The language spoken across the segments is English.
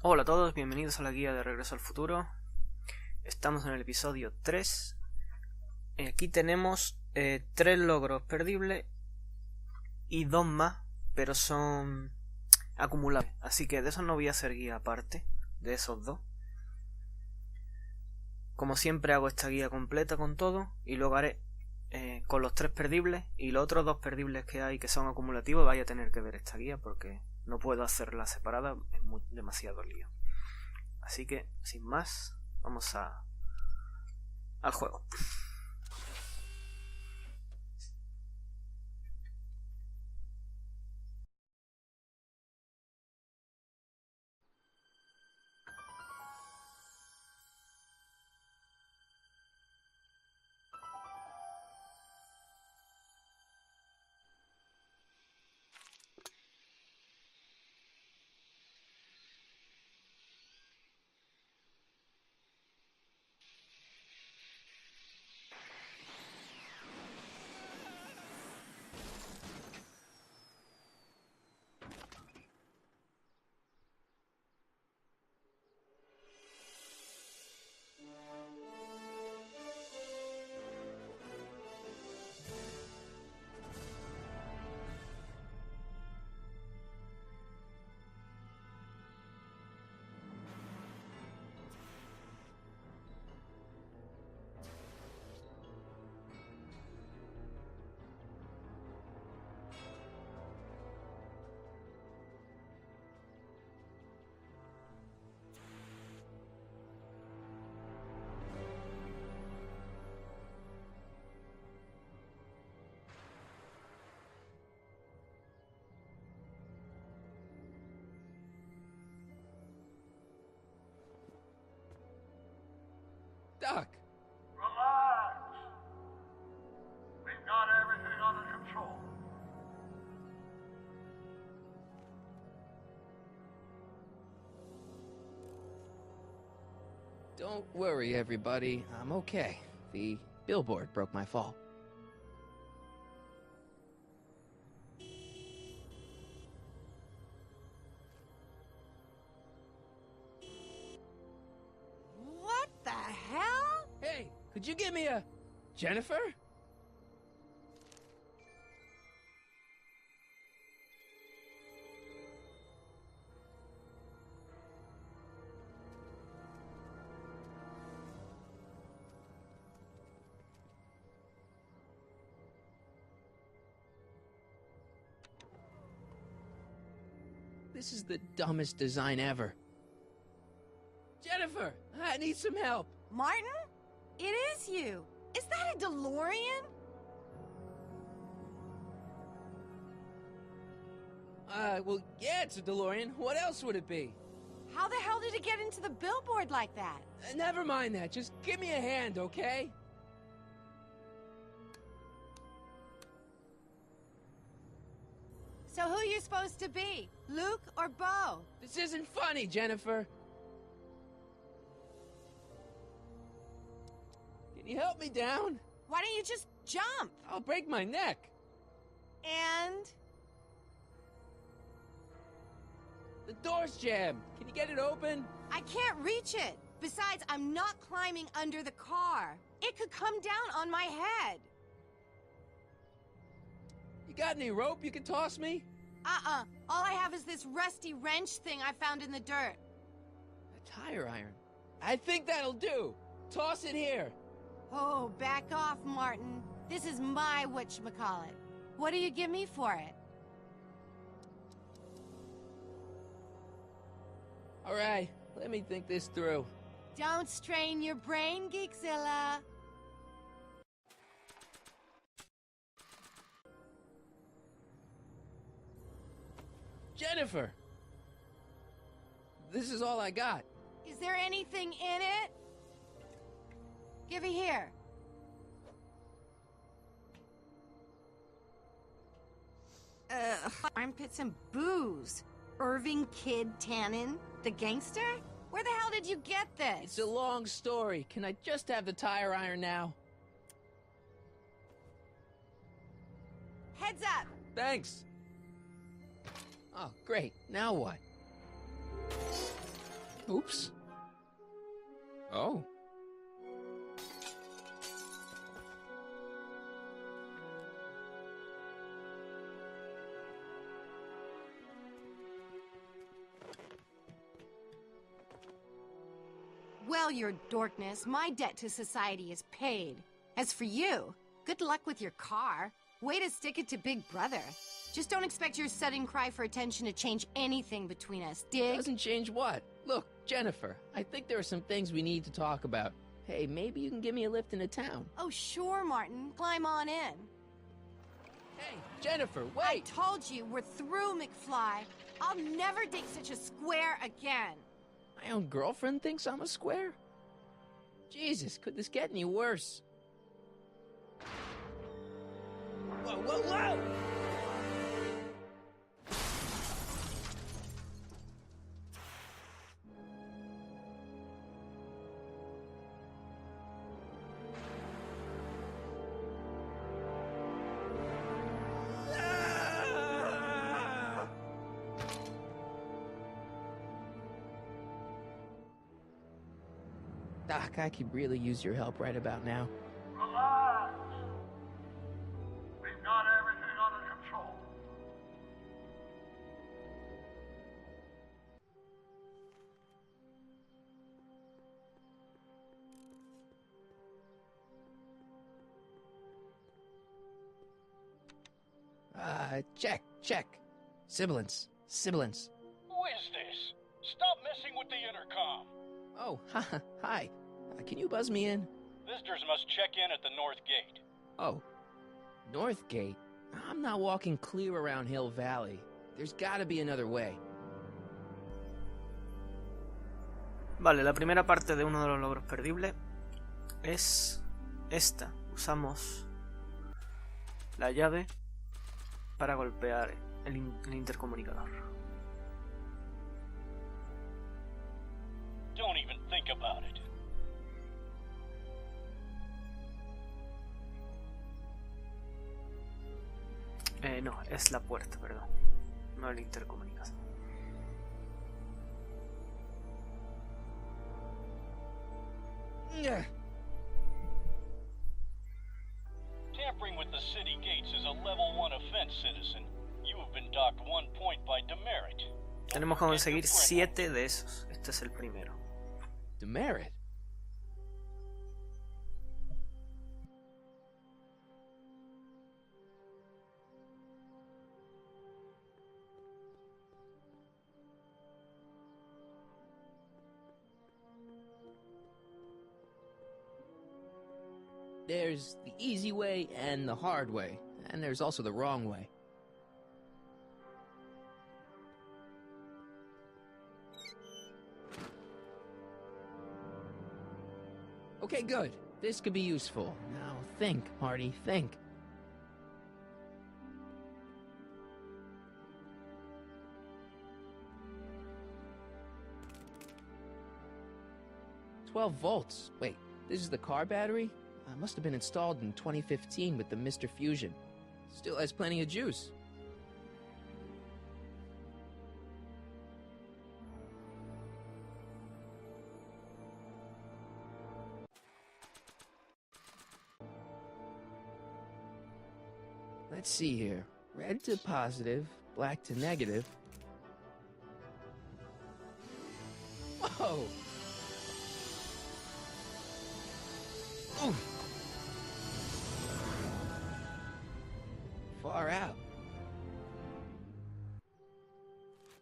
Hola a todos, bienvenidos a la guía de Regreso al Futuro. Estamos en el episodio 3. Aquí tenemos 3 logros perdibles y 2 más, pero son acumulables. Así que de esos no voy a hacer guía aparte, de esos 2. Como siempre hago esta guía completa con todo y luego haré con los 3 perdibles y los otros 2 perdibles que hay que son acumulativos. Vais a tener que ver esta guía porque no puedo hacerla separada, es demasiado lío. Así que, sin más, vamos al juego. Doc! Relax. We've got everything under control. Don't worry, everybody. I'm okay. The billboard broke my fall. What the hell? Hey, could you give me a... Jennifer? This is the dumbest design ever. Jennifer, I need some help. Martin? It is you. Is that a DeLorean? Well, yeah, it's a DeLorean. What else would it be? How the hell did it get into the billboard like that? Never mind that. Just give me a hand, okay? So who are you supposed to be? Luke or Bo? This isn't funny, Jennifer. Can you help me down? Why don't you just jump? I'll break my neck. And? The door's jammed. Can you get it open? I can't reach it. Besides, I'm not climbing under the car. It could come down on my head. You got any rope you can toss me? All I have is this rusty wrench thing I found in the dirt. A tire iron. I think that'll do. Toss it here. Oh, back off, Martin. This is my whatchamacallit. What do you give me for it? All right, let me think this through. Don't strain your brain, Geekzilla. Jennifer! This is all I got. Is there anything in it? Give it here. Armpits and booze. Irving Kid Tannen, the gangster? Where the hell did you get this? It's a long story. Can I just have the tire iron now? Heads up! Thanks. Oh, great. Now what? Oops. Oh. Well, your dorkness, my debt to society is paid. As for you, good luck with your car. Way to stick it to Big Brother. Just don't expect your sudden cry for attention to change anything between us, dig? Doesn't change what? Look, Jennifer, I think there are some things we need to talk about. Hey, maybe you can give me a lift into town. Oh, sure, Martin. Climb on in. Hey, Jennifer, I wait! told you, we're through, McFly. I'll never date such a square again. My own girlfriend thinks I'm a square? Jesus, could this get any worse? Whoa, whoa, whoa! Doc, I could really use your help right about now. Relax. We've got everything under control. Check. Sibilance. Who is this? Stop messing with the intercom. Oh, hi. Can you buzz me in? Visitors must check in at the north gate. Oh, North Gate? I'm not walking clear around Hill Valley. There's gotta be another way. Vale, la primera parte de uno de los logros perdibles es esta. Usamos la llave para golpear el intercomunicador. Don't even think about it. No, es la puerta, perdón. No el intercomunicador. Tampering with the city gates is a level 1 offense, citizen. You have been docked 1 point by demerit. Tenemos que conseguir 7 de esos. Este es el primero. Demerit? There's the easy way and the hard way, and there's also the wrong way. Okay, good. This could be useful. Now think, Marty, think. "12 volts. Wait, this is the car battery? Must have been installed in 2015 with the Mr. Fusion. Still has plenty of juice." Let's see here. Red to positive, black to negative. Whoa! Oof. Far out.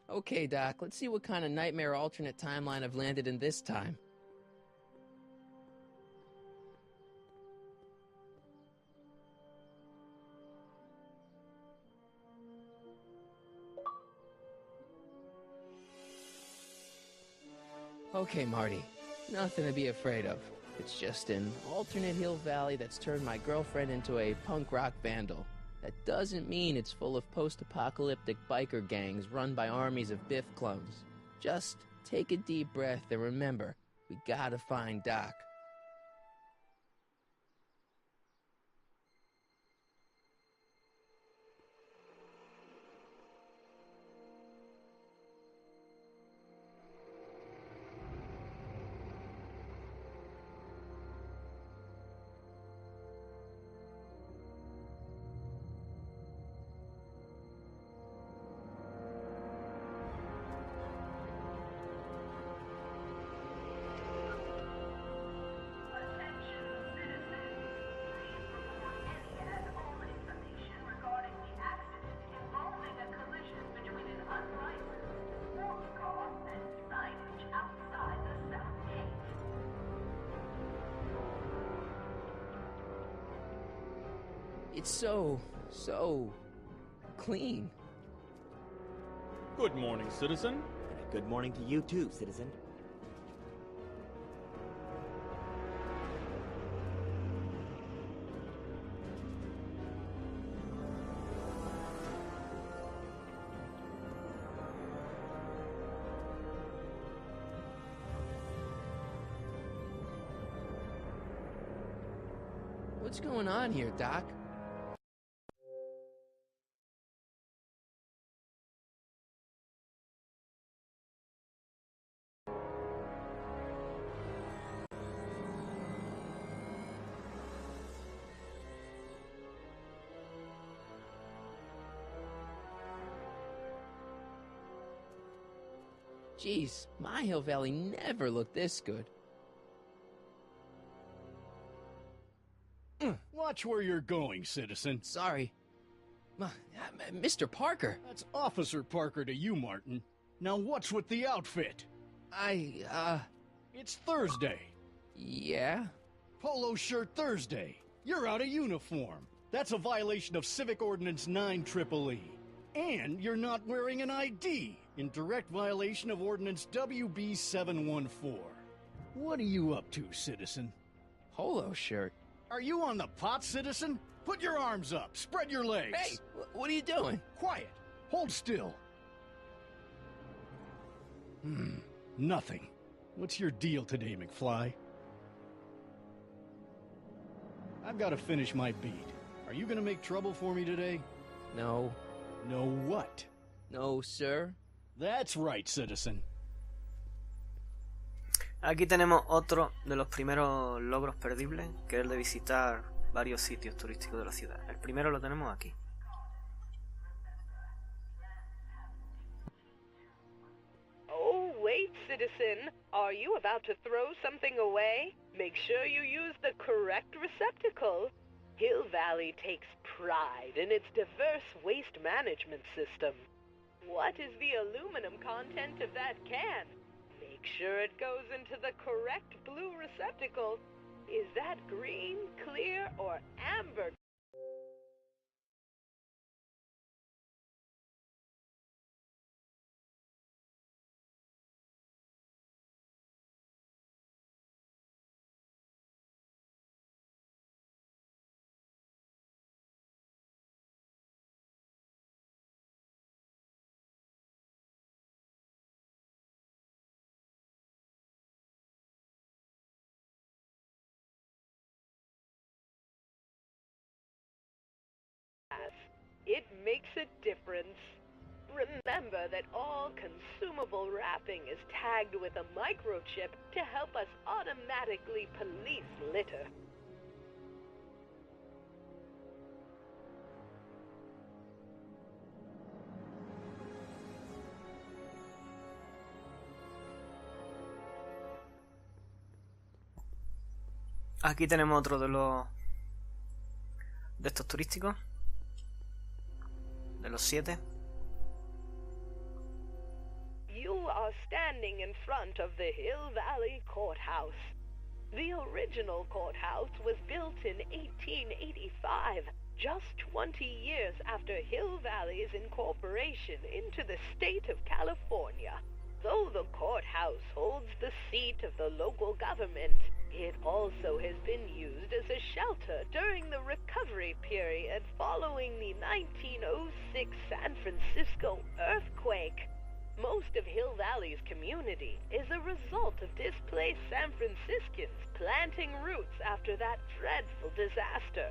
Okay, Doc, let's see what kind of nightmare alternate timeline I've landed in this time. Okay, Marty. Nothing to be afraid of. It's just an alternate Hill Valley that's turned my girlfriend into a punk rock vandal. That doesn't mean it's full of post-apocalyptic biker gangs run by armies of Biff clones. Just take a deep breath and remember, we gotta find Doc. It's so clean. Good morning, citizen. And a good morning to you too, citizen. What's going on here, Doc? Jeez, my Hill Valley never looked this good. Watch where you're going, citizen. Sorry. Mr. Parker. That's Officer Parker to you, Martin. Now what's with the outfit? It's Thursday. Yeah? Polo shirt Thursday. You're out of uniform. That's a violation of Civic Ordinance 9EEE. And you're not wearing an ID, in direct violation of Ordinance WB 714. What are you up to, citizen? Polo shirt. Are you on the pot, citizen? Put your arms up. Spread your legs. Hey, what are you doing? Quiet. Hold still. Nothing. What's your deal today, McFly? I've got to finish my beat. Are you gonna make trouble for me today? No. No what? No, sir. That's right, citizen. Aquí tenemos otro de los primeros logros perdibles, que es el de visitar varios sitios turísticos de la ciudad. El primero lo tenemos aquí. Oh, wait, citizen. Are you about to throw something away? Make sure you use the correct receptacle. Hill Valley takes pride in its diverse waste management system. What is the aluminum content of that can? Make sure it goes into the correct blue receptacle. Is that green, clear, or amber? It makes a difference. Remember that all consumable wrapping is tagged with a microchip to help us automatically police litter. Aquí tenemos otro de estos turísticos. De los 7. You are standing in front of the Hill Valley Courthouse. The original courthouse was built in 1885, just 20 years after Hill Valley's incorporation into the state of California. Though the courthouse holds the seat of the local government, it also has been used as a shelter during the recovery period following the 1906 San Francisco earthquake. Most of Hill Valley's community is a result of displaced San Franciscans planting roots after that dreadful disaster.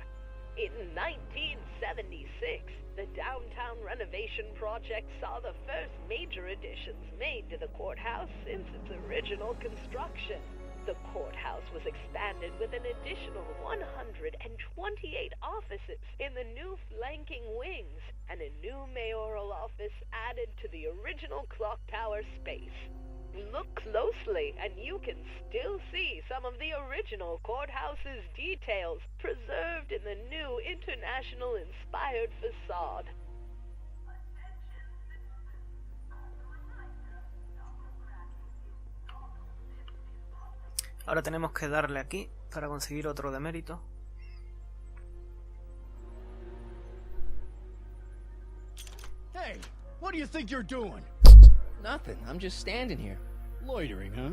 In 1976, the downtown renovation project saw the first major additions made to the courthouse since its original construction. The courthouse was expanded with an additional 128 offices in the new flanking wings, and a new mayoral office added to the original clock tower space. Look closely, and you can still see some of the original courthouse's details preserved in the new international-inspired facade. Ahora tenemos que darle aquí para conseguir otro de mérito. Hey, what do you think you're doing? Nothing. I'm just standing here. Loitering, huh?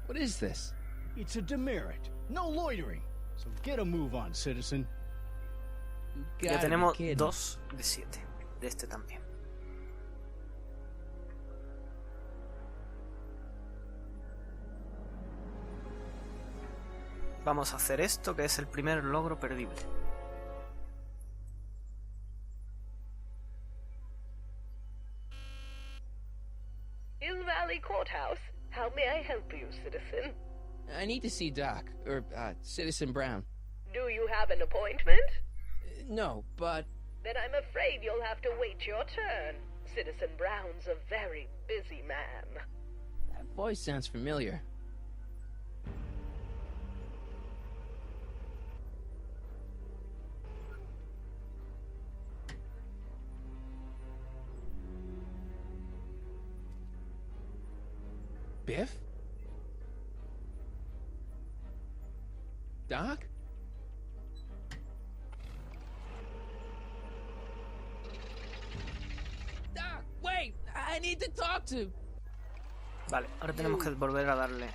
What is this? It's a demerit. No loitering. So get a move on, citizen. You Ya gotta be tenemos kidding. 2 de 7. De este también. Vamos a hacer esto, que es el primer logro perdible. Hill Valley Courthouse. How may I help you, citizen? I need to see Doc, or Citizen Brown. Do you have an appointment? No, but Then I'm afraid you'll have to wait your turn. Citizen Brown's a very busy man. that voice sounds familiar. Biff? Doc? Doc, wait! I need to talk to... Vale, ahora tenemos que volver a darle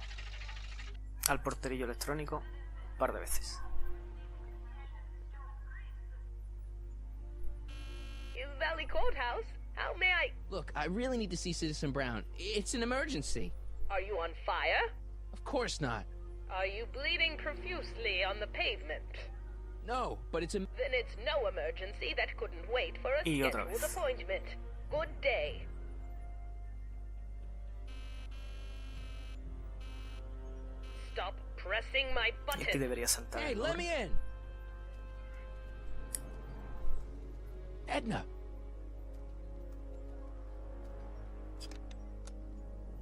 al porterillo electrónico un par de veces. Hill Valley Courthouse? How may I... Look, I really need to see Citizen Brown. It's an emergency. Are you on fire? Of course not. Are you bleeding profusely on the pavement? No, but it's a... Then it's no emergency that couldn't wait for a Y otra scheduled vez. appointment. Good day. Stop pressing my Y es que button. debería saltar. Hey, el let logro. me in! Edna!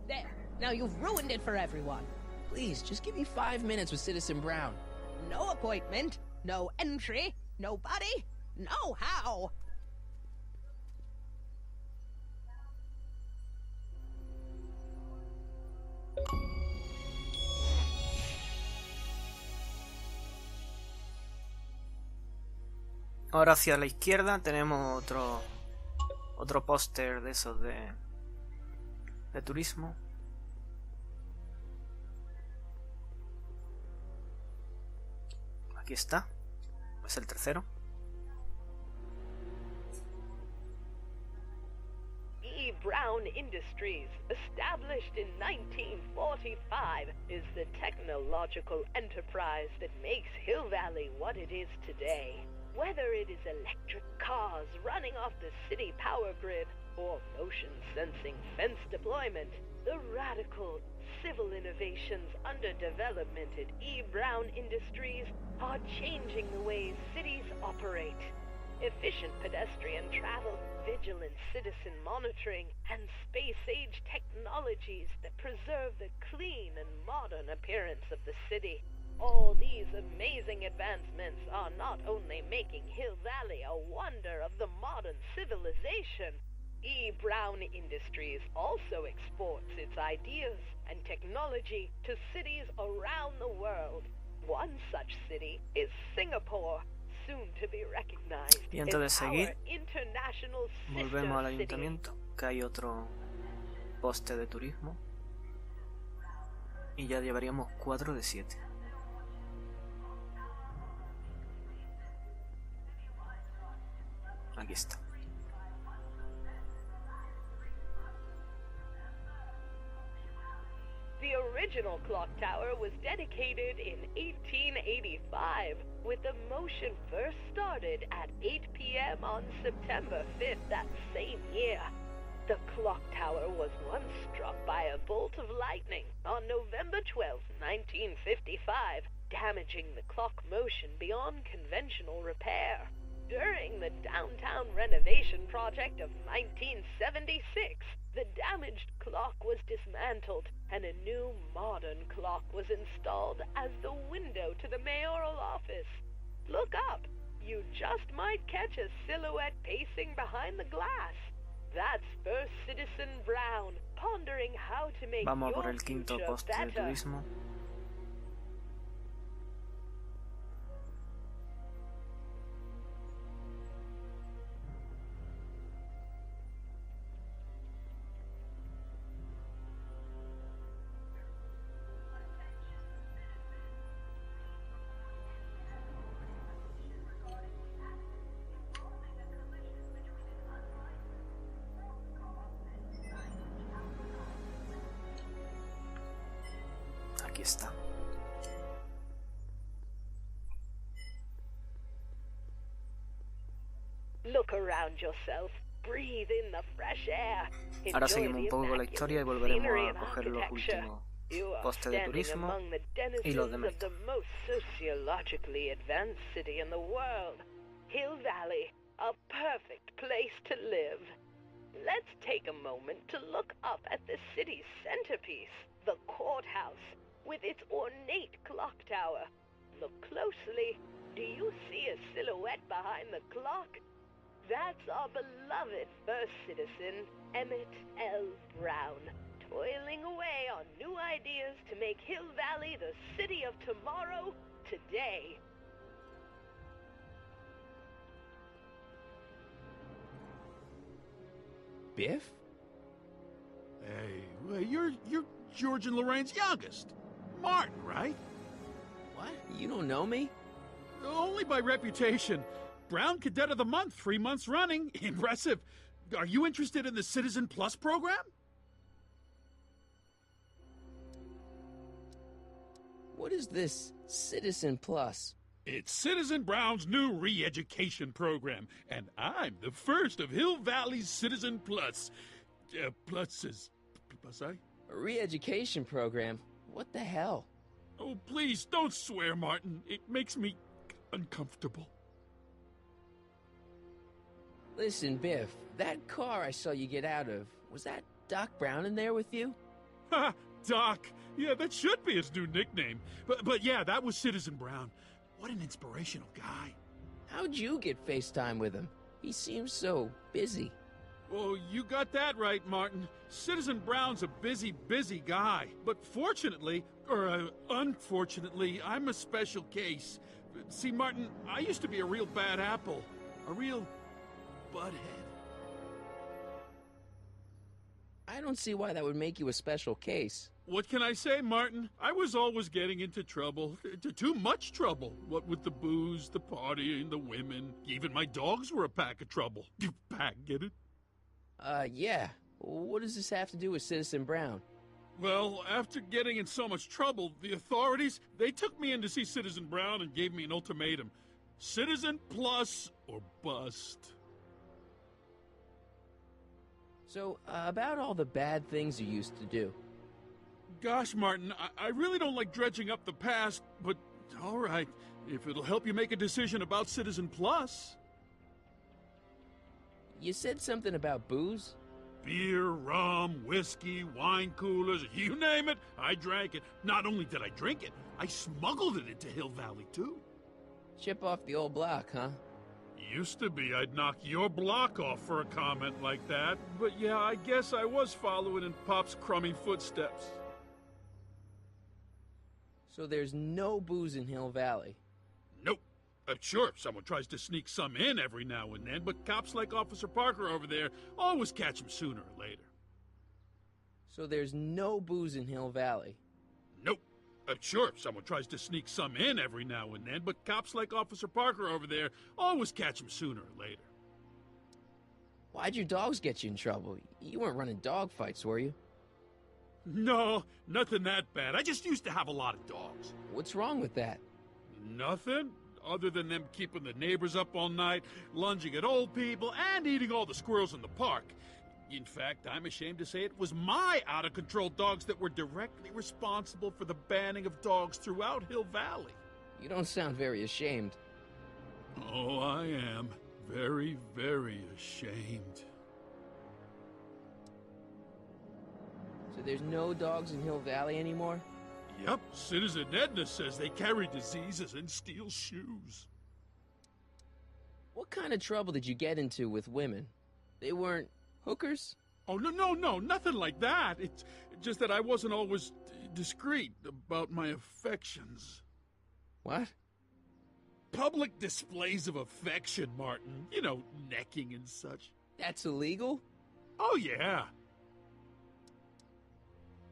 There. Now you've ruined it for everyone. Please, just give me 5 minutes with Citizen Brown. No appointment, no entry, nobody, no how. Ahora hacia la izquierda tenemos otro póster de esos de turismo. Aquí está. Es el tercero. E. Brown Industries, established in 1945, is the technological enterprise that makes Hill Valley what it is today. Whether it is electric cars running off the city power grid or motion sensing fence deployment, the radical civil innovations under development at E. Brown Industries are changing the ways cities operate. Efficient pedestrian travel, vigilant citizen monitoring, and space-age technologies that preserve the clean and modern appearance of the city. All these amazing advancements are not only making Hill Valley a wonder of the modern civilization, E. Brown Industries also exports its ideas and technology to cities around the world. One such city is Singapore, soon to be recognized Y antes de as seguir, our international volvemos al sister city. ayuntamiento, que hay otro poste de turismo. Y ya llevaríamos 4 de 7. Aquí está. The original clock tower was dedicated in 1885, with the motion first started at 8 p.m. on September 5th that same year. The clock tower was once struck by a bolt of lightning on November 12, 1955, damaging the clock motion beyond conventional repair. During the downtown renovation project of 1976, the damaged clock was dismantled and a new modern clock was installed as the window to the mayoral office. Look up. You just might catch a silhouette pacing behind the glass. That's First Citizen Brown, pondering how to make Vamos a your por el quinto future poste de better. turismo. aquí está. Look around yourself. Breathe in the fresh air. Ahora seguimos un poco con la historia y volveremos a coger los últimos postes de turismo y los de mercado. Sociologically advanced city in the world, Hill Valley, a perfect place to live. Let's take a moment to look up at the city's centerpiece, the courthouse, with its ornate clock tower. Look closely. Do you see a silhouette behind the clock? That's our beloved first citizen, Emmett L. Brown, toiling away on new ideas to make Hill Valley the city of tomorrow, today. Biff? Hey, well, you're George and Lorraine's youngest. Martin, right? What? You don't know me? Only by reputation. Brown Cadet of the Month, 3 months running. Impressive. Are you interested in the Citizen Plus program? What is this Citizen Plus? It's Citizen Brown's new re-education program, and I'm the first of Hill Valley's Citizen Plus. Pluses. Plus, A re-education program? What the hell? Oh, please, don't swear, Martin. It makes me uncomfortable. Listen, Biff, that car I saw you get out of, was that Doc Brown in there with you? Ha! Doc! Yeah, that should be his new nickname. But yeah, that was Citizen Brown. What an inspirational guy. How'd you get FaceTime with him? He seems so busy. Oh, you got that right, Martin. Citizen Brown's a busy, busy guy. But fortunately, or unfortunately, I'm a special case. See, Martin, I used to be a real bad apple. A real butthead. I don't see why that would make you a special case. What can I say, Martin? I was always getting into trouble. Too much trouble. What with the booze, the partying, the women. Even my dogs were a pack of trouble. Pack, get it? Yeah. What does this have to do with Citizen Brown? Well, after getting in so much trouble, the authorities, they took me in to see Citizen Brown and gave me an ultimatum. Citizen Plus or bust. So, about all the bad things you used to do. Gosh, Martin, I really don't like dredging up the past, but all right, if it'll help you make a decision about Citizen Plus. You said something about booze? Beer, rum, whiskey, wine coolers, you name it, I drank it. Not only did I drink it, I smuggled it into Hill Valley, too. Chip off the old block, huh? Used to be I'd knock your block off for a comment like that, but yeah, I guess I was following in Pop's crummy footsteps. So there's no booze in Hill Valley? Nope. Sure, someone tries to sneak some in every now and then, but cops like Officer Parker over there always catch him sooner or later. So there's no booze in Hill Valley? Nope. Sure, someone tries to sneak some in every now and then, but cops like Officer Parker over there always catch him sooner or later. Why'd your dogs get you in trouble? You weren't running dog fights, were you? No, nothing that bad. I just used to have a lot of dogs. What's wrong with that? Nothing, other than them keeping the neighbors up all night, lunging at old people, and eating all the squirrels in the park. In fact, I'm ashamed to say it was my out-of-control dogs that were directly responsible for the banning of dogs throughout Hill Valley. You don't sound very ashamed. Oh, I am. Very, very ashamed. So there's no dogs in Hill Valley anymore? Yep, Citizen Edna says they carry diseases and steal shoes. What kind of trouble did you get into with women? They weren't hookers? Oh, no, nothing like that. It's just that I wasn't always discreet about my affections. What? Public displays of affection, Martin. You know, necking and such. That's illegal? Oh, yeah.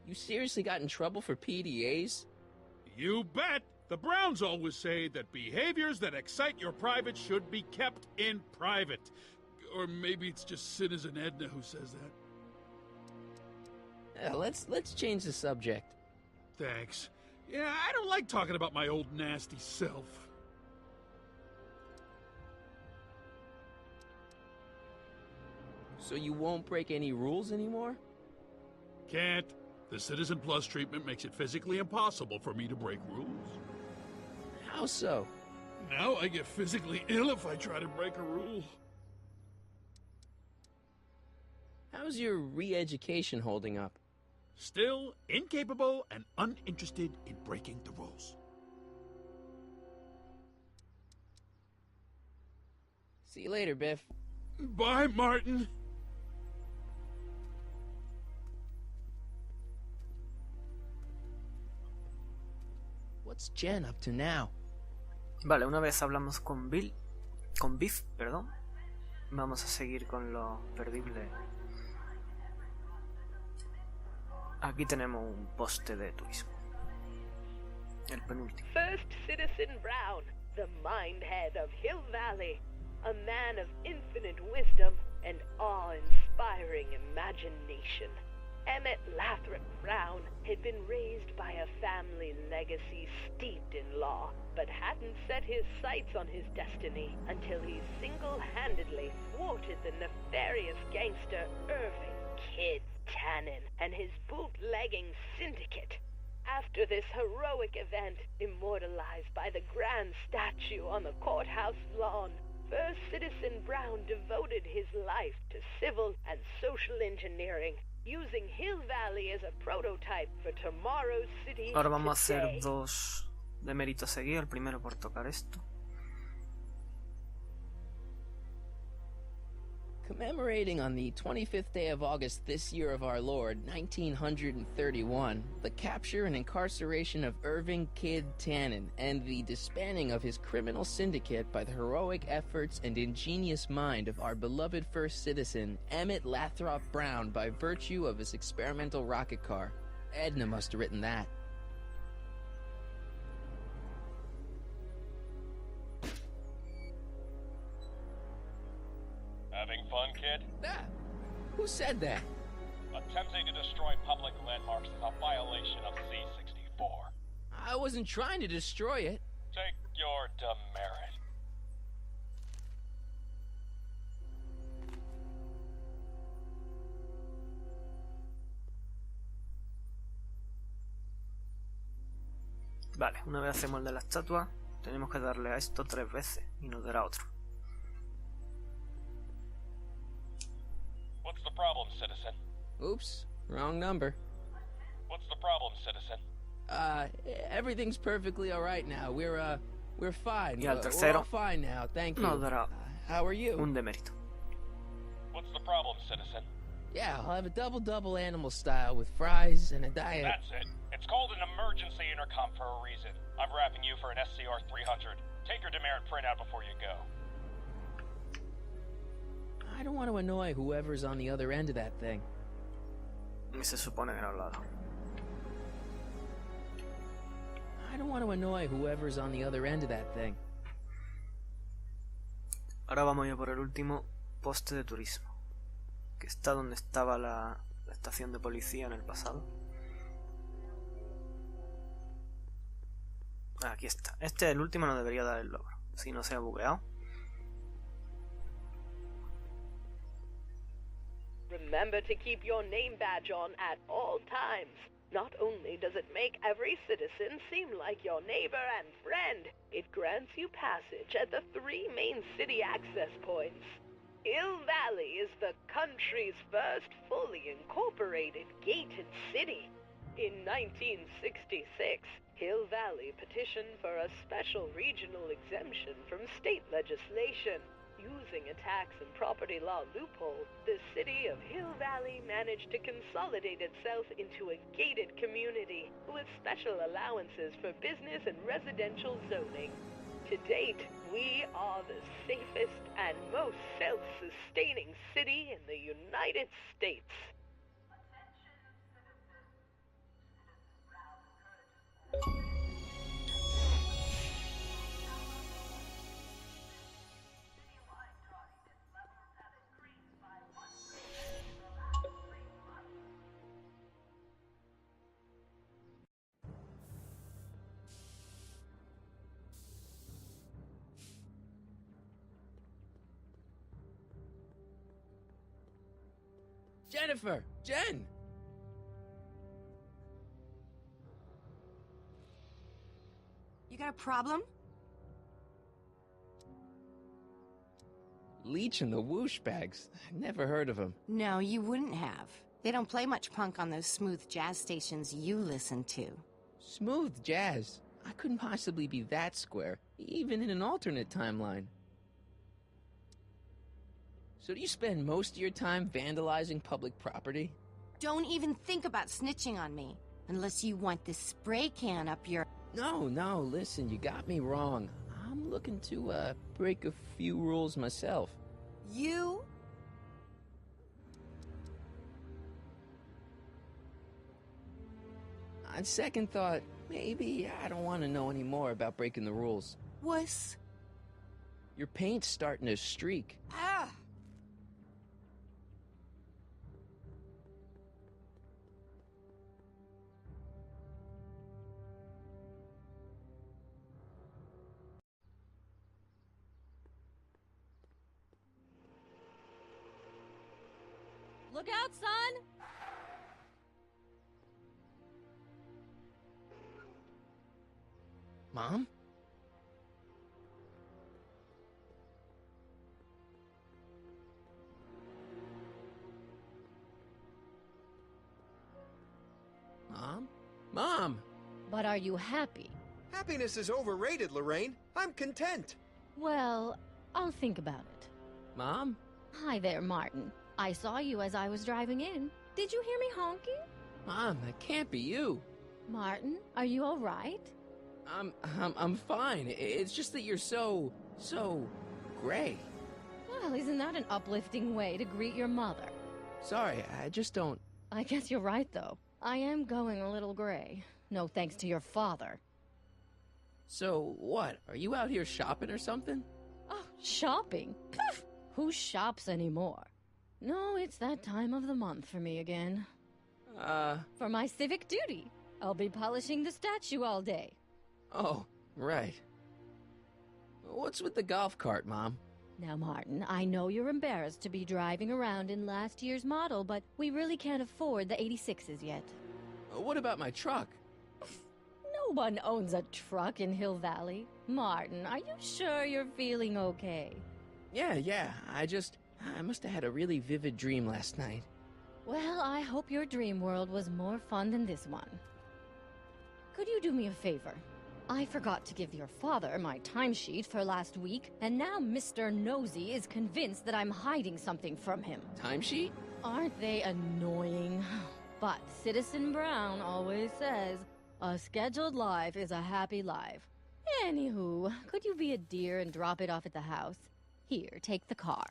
You seriously got in trouble for PDAs? You bet. The Browns always say that behaviors that excite your private should be kept in private. Or maybe it's just Citizen Edna who says that. Let's change the subject. Thanks. Yeah, I don't like talking about my old nasty self. So you won't break any rules anymore? Can't. The Citizen Plus treatment makes it physically impossible for me to break rules. How so? Now I get physically ill if I try to break a rule. How's your re-education holding up? Still incapable and uninterested in breaking the rules. See you later, Biff. Bye, Martin. What's Jen up to now? Vale, una vez hablamos con Biff, perdón. Vamos a seguir con los perdibles. Aquí tenemos un poste de turismo. El penúltimo. First Citizen Brown, the mindhead of Hill Valley, a man of infinite wisdom and awe-inspiring imagination. Emmett Lathrop Brown had been raised by a family legacy steeped in law, but hadn't set his sights on his destiny until he single-handedly thwarted the nefarious gangster Irving Kid Tannen and his bootlegging syndicate. After this heroic event, immortalized by the grand statue on the courthouse lawn, First Citizen Brown devoted his life to civil and social engineering, using Hill Valley as a prototype for tomorrow's city. Ahora vamos a hacer dos de mérito seguido. El primero por tocar esto. Commemorating on the 25th day of August this year of our Lord, 1931, the capture and incarceration of Irving Kid Tannen and the disbanding of his criminal syndicate by the heroic efforts and ingenious mind of our beloved first citizen, Emmett Lathrop Brown, by virtue of his experimental rocket car. Edna must have written that. Having fun, kid? Ah, who said that? Attempting to destroy public landmarks is a violation of C-64. I wasn't trying to destroy it. Take your demerit. Vale, una vez hacemos el de la estatua, tenemos que darle a esto 3 veces y nos dará otro. What's the problem, citizen? Oops, wrong number. What's the problem, citizen? Everything's perfectly alright now. We're fine. Y al We're tercero all fine now, thank you. nos dará How are you? un demérito. What's the problem, citizen? Yeah, I'll have a double animal style with fries and a diet. That's it. It's called an emergency intercom for a reason. I'm wrapping you for an SCR 300. Take your demerit printout before you go. I don't want to annoy whoever's on the other end of that thing. Y se supone que no lo ha dado. I don't want to annoy whoever's on the other end of that thing. Ahora vamos a ir por el último poste de turismo, que está donde estaba la estación de policía en el pasado. Aquí está. Este, el último, no debería dar el logro, si no se ha bugueado. Remember to keep your name badge on at all times. Not only does it make every citizen seem like your neighbor and friend, it grants you passage at the 3 main city access points. Hill Valley is the country's first fully incorporated gated city. In 1966, Hill Valley petitioned for a special regional exemption from state legislation. Using a tax and property law loophole, the city of Hill Valley managed to consolidate itself into a gated community with special allowances for business and residential zoning. To date, we are the safest and most self-sustaining city in the United States. Jennifer! Jen! You got a problem? Leech and the Whoosh Bags. Never heard of them. No, you wouldn't have. They don't play much punk on those smooth jazz stations you listen to. Smooth jazz? I couldn't possibly be that square, even in an alternate timeline. So do you spend most of your time vandalizing public property? Don't even think about snitching on me, unless you want this spray can up your... No, listen, you got me wrong. I'm looking to, break a few rules myself. You? On second thought, maybe I don't want to know any more about breaking the rules. Wuss. Your paint's starting to streak. Ah! Look out, son! Mom? Mom? Mom! But are you happy? Happiness is overrated, Lorraine. I'm content. Well, I'll think about it. Mom? Hi there, Martin. I saw you as I was driving in. Did you hear me honking? Mom, that can't be you. Martin, are you all right? I'm fine. It's just that you're so gray. Well, isn't that an uplifting way to greet your mother? Sorry, I just don't... I guess you're right, though. I am going a little gray. No thanks to your father. So, what? Are you out here shopping or something? Oh, shopping? Poof! Who shops anymore? No, it's that time of the month for me again. For my civic duty. I'll be polishing the statue all day. Oh, right. What's with the golf cart, Mom? Now, Martin, I know you're embarrassed to be driving around in last year's model, but we really can't afford the 86s yet. What about my truck? No one owns a truck in Hill Valley. Martin, are you sure you're feeling okay? Yeah, I must have had a really vivid dream last night. Well, I hope your dream world was more fun than this one. Could you do me a favor? I forgot to give your father my timesheet for last week, and now Mr. Nosy is convinced that I'm hiding something from him. Timesheet? Aren't they annoying? But Citizen Brown always says, a scheduled life is a happy life. Anywho, could you be a dear and drop it off at the house? Here, take the car.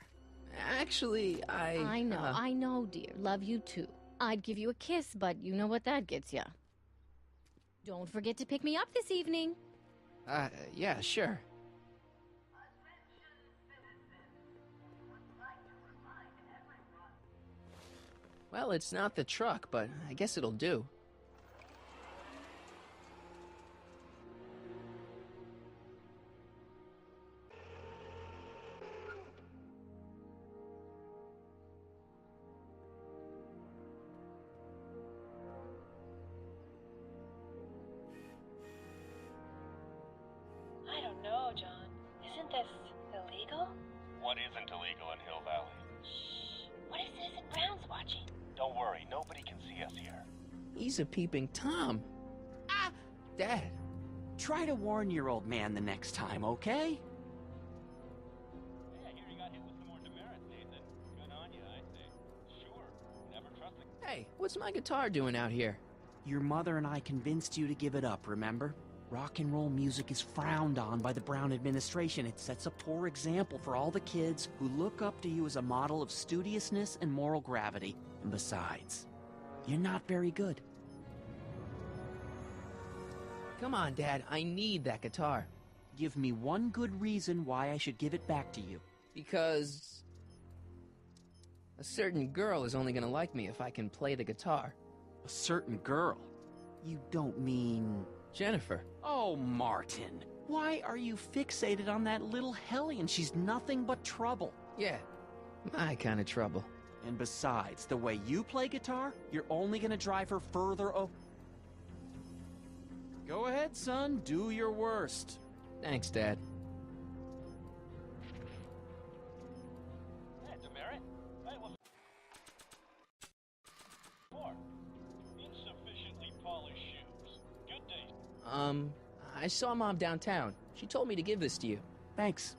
Actually, I know, dear. Love you too. I'd give you a kiss, but you know what that gets ya. Don't forget to pick me up this evening. Yeah, sure. Well, it's not the truck, but I guess it'll do. I don't know, John. Isn't this illegal? What isn't illegal in Hill Valley? Shh. What if Citizen Brown's watching? Don't worry, nobody can see us here. He's a peeping Tom. Ah! Dad. Try to warn your old man the next time, okay? Yeah, I hear you got hit with some more demerits, Nathan. Good on you, I say. Sure, never trust a... Hey, what's my guitar doing out here? Your mother and I convinced you to give it up, remember? Rock and roll music is frowned on by the Brown administration. It sets a poor example for all the kids who look up to you as a model of studiousness and moral gravity. And besides, you're not very good. Come on, Dad, I need that guitar. Give me one good reason why I should give it back to you. Because... a certain girl is only gonna like me if I can play the guitar. A certain girl? You don't mean... Jennifer. Oh, Martin. Why are you fixated on that little hellion? She's nothing but trouble. Yeah, my kind of trouble. And besides, the way you play guitar, you're only gonna drive her further Go ahead, son. Do your worst. Thanks, Dad. Hey, Demerit. Hey, what's... Four. Insufficiently polished shoes. Good day. I saw Mom downtown. She told me to give this to you. Thanks.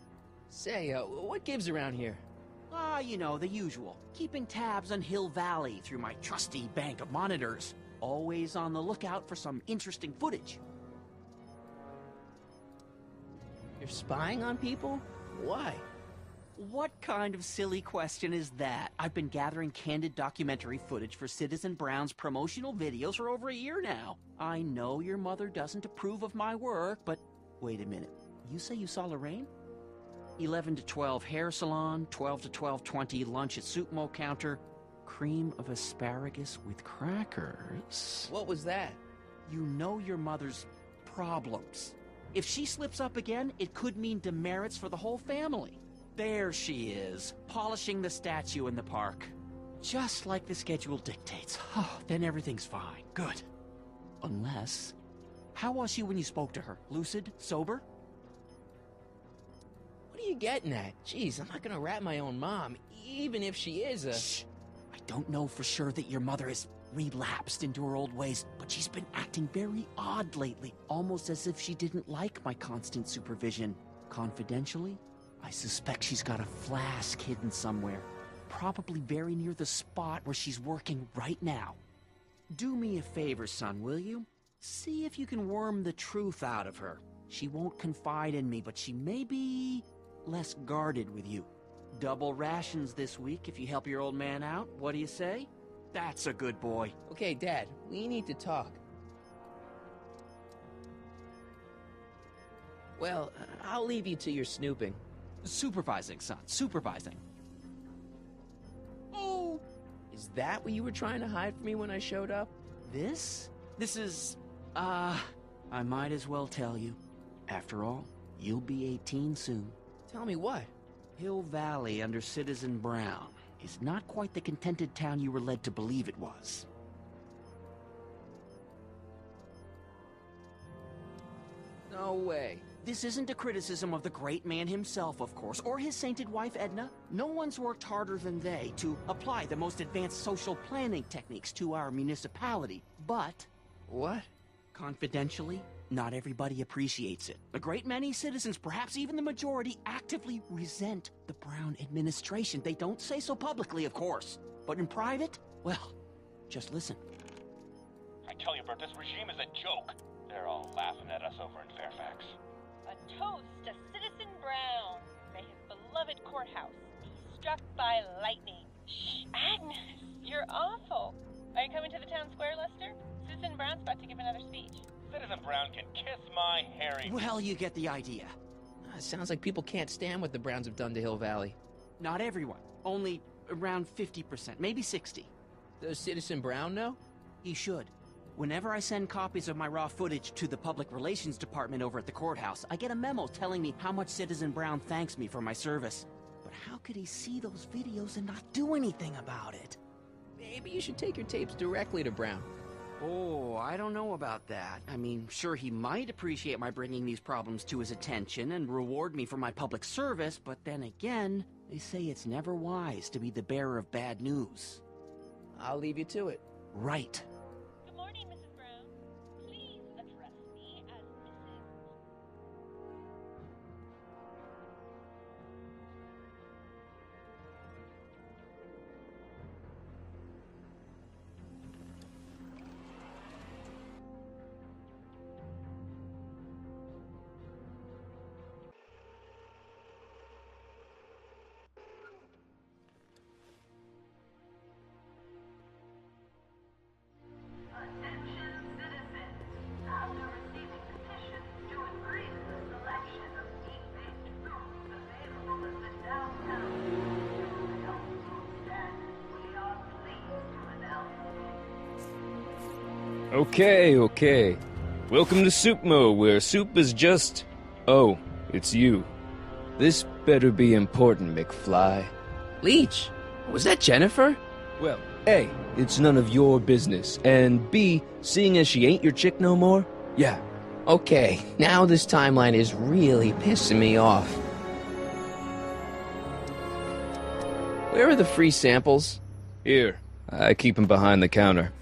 Say, what gives around here? You know, the usual. Keeping tabs on Hill Valley through my trusty bank of monitors. Always on the lookout for some interesting footage. You're spying on people? Why? What kind of silly question is that? I've been gathering candid documentary footage for Citizen Brown's promotional videos for over a year now. I know your mother doesn't approve of my work, but wait a minute. You say you saw Lorraine? 11 to 12 hair salon, 12 to 12:20 lunch at Suitmo counter, cream of asparagus with crackers. What was that? You know your mother's problems. If she slips up again, it could mean demerits for the whole family. There she is, polishing the statue in the park. Just like the schedule dictates. Oh, then everything's fine. Good. Unless... How was she when you spoke to her? Lucid? Sober? What are you getting at? Jeez, I'm not gonna rat my own mom, even if she is a... Shh! I don't know for sure that your mother has relapsed into her old ways, but she's been acting very odd lately, almost as if she didn't like my constant supervision. Confidentially, I suspect she's got a flask hidden somewhere, probably very near the spot where she's working right now. Do me a favor, son, will you? See if you can worm the truth out of her. She won't confide in me, but she may be less guarded with you. Double rations this week if you help your old man out. What do you say? That's a good boy. Okay, Dad, we need to talk. Well, I'll leave you to your snooping. Supervising, son. Supervising. Oh! Is that what you were trying to hide from me when I showed up? This? This is... I might as well tell you. After all, you'll be 18 soon. Tell me what? Hill Valley under Citizen Brown is not quite the contented town you were led to believe it was. No way. This isn't a criticism of the great man himself, of course, or his sainted wife, Edna. No one's worked harder than they to apply the most advanced social planning techniques to our municipality, but... What? Confidentially, not everybody appreciates it. A great many citizens, perhaps even the majority, actively resent the Brown administration. They don't say so publicly, of course. But in private, well, just listen. I tell you, Bert, this regime is a joke. They're all laughing at us over in Fairfax. A toast to Citizen Brown. May his beloved courthouse be struck by lightning. Shh, Agnes, you're awful. Are you coming to the town square, Lester? Citizen Brown's about to give another speech. Citizen Brown can kiss my hairy... Well, you get the idea. Sounds like people can't stand what the Browns have done to Hill Valley. Not everyone. Only around 50%, maybe 60%. Does Citizen Brown know? He should. Whenever I send copies of my raw footage to the Public Relations Department over at the courthouse, I get a memo telling me how much Citizen Brown thanks me for my service. But how could he see those videos and not do anything about it? Maybe you should take your tapes directly to Brown. Oh, I don't know about that. I mean, sure, he might appreciate my bringing these problems to his attention and reward me for my public service, but then again, they say it's never wise to be the bearer of bad news. I'll leave you to it. Right. Good morning, Mrs. Brown. Please address me as Mrs. Attention citizens. After receiving petitions to increase the selection of meat-based foods available in the downtown food stand, we are pleased to announce... Okay. Welcome to Soupmo, where soup is just... Oh, it's you. This better be important, McFly. Leech, Was that Jennifer? Well, A, it's none of your business, and B, seeing as she ain't your chick no more, yeah. Okay, now this timeline is really pissing me off. Where are the free samples? Here, I keep them behind the counter.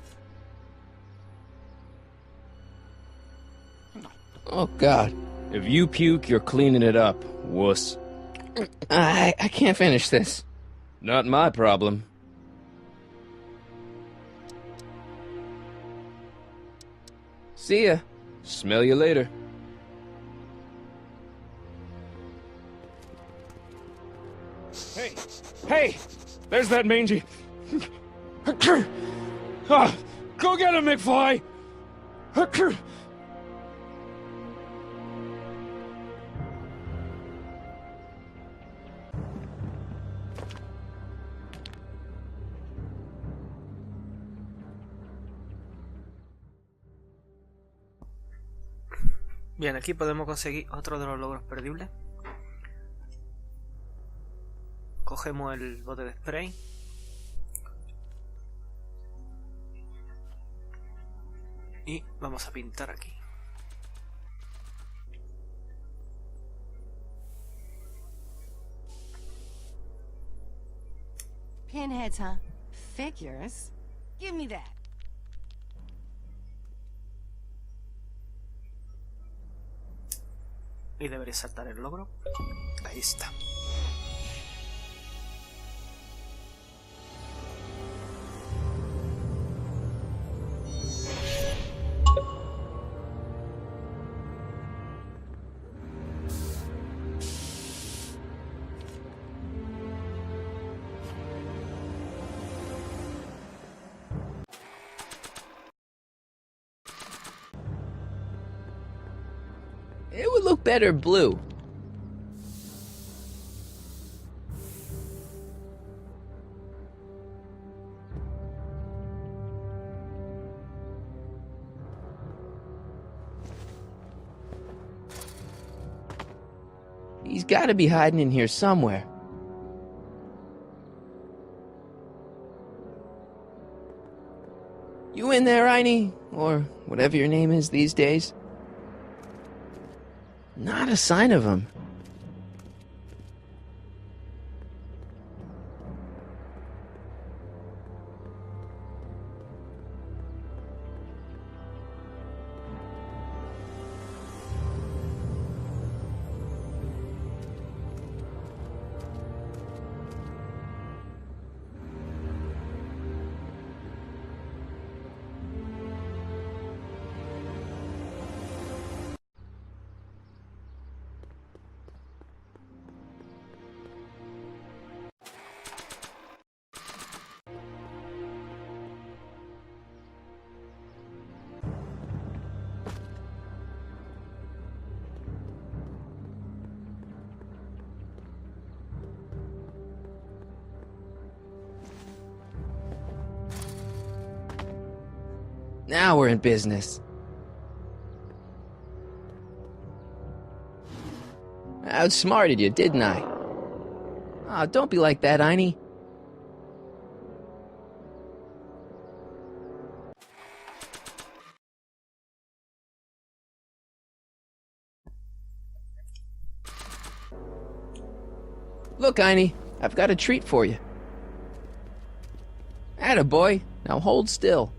Oh, God. If you puke, you're cleaning it up, wuss. I can't finish this. Not my problem. See ya. Smell you later. Hey! Hey! There's that mangy. Go get him, McFly! Bien, aquí podemos conseguir otro de los logros perdibles. Cogemos el bote de spray. Y vamos a pintar aquí. Pinheads, huh? Figures? Give me that. Y debería saltar el logro. Ahí está. It would look better blue. He's got to be hiding in here somewhere. You in there, Einie? Or whatever your name is these days? Not a sign of him. Now we're in business. I outsmarted you, didn't I? Oh, don't be like that, Einie. Look, Einie, I've got a treat for you. Attaboy, now hold still.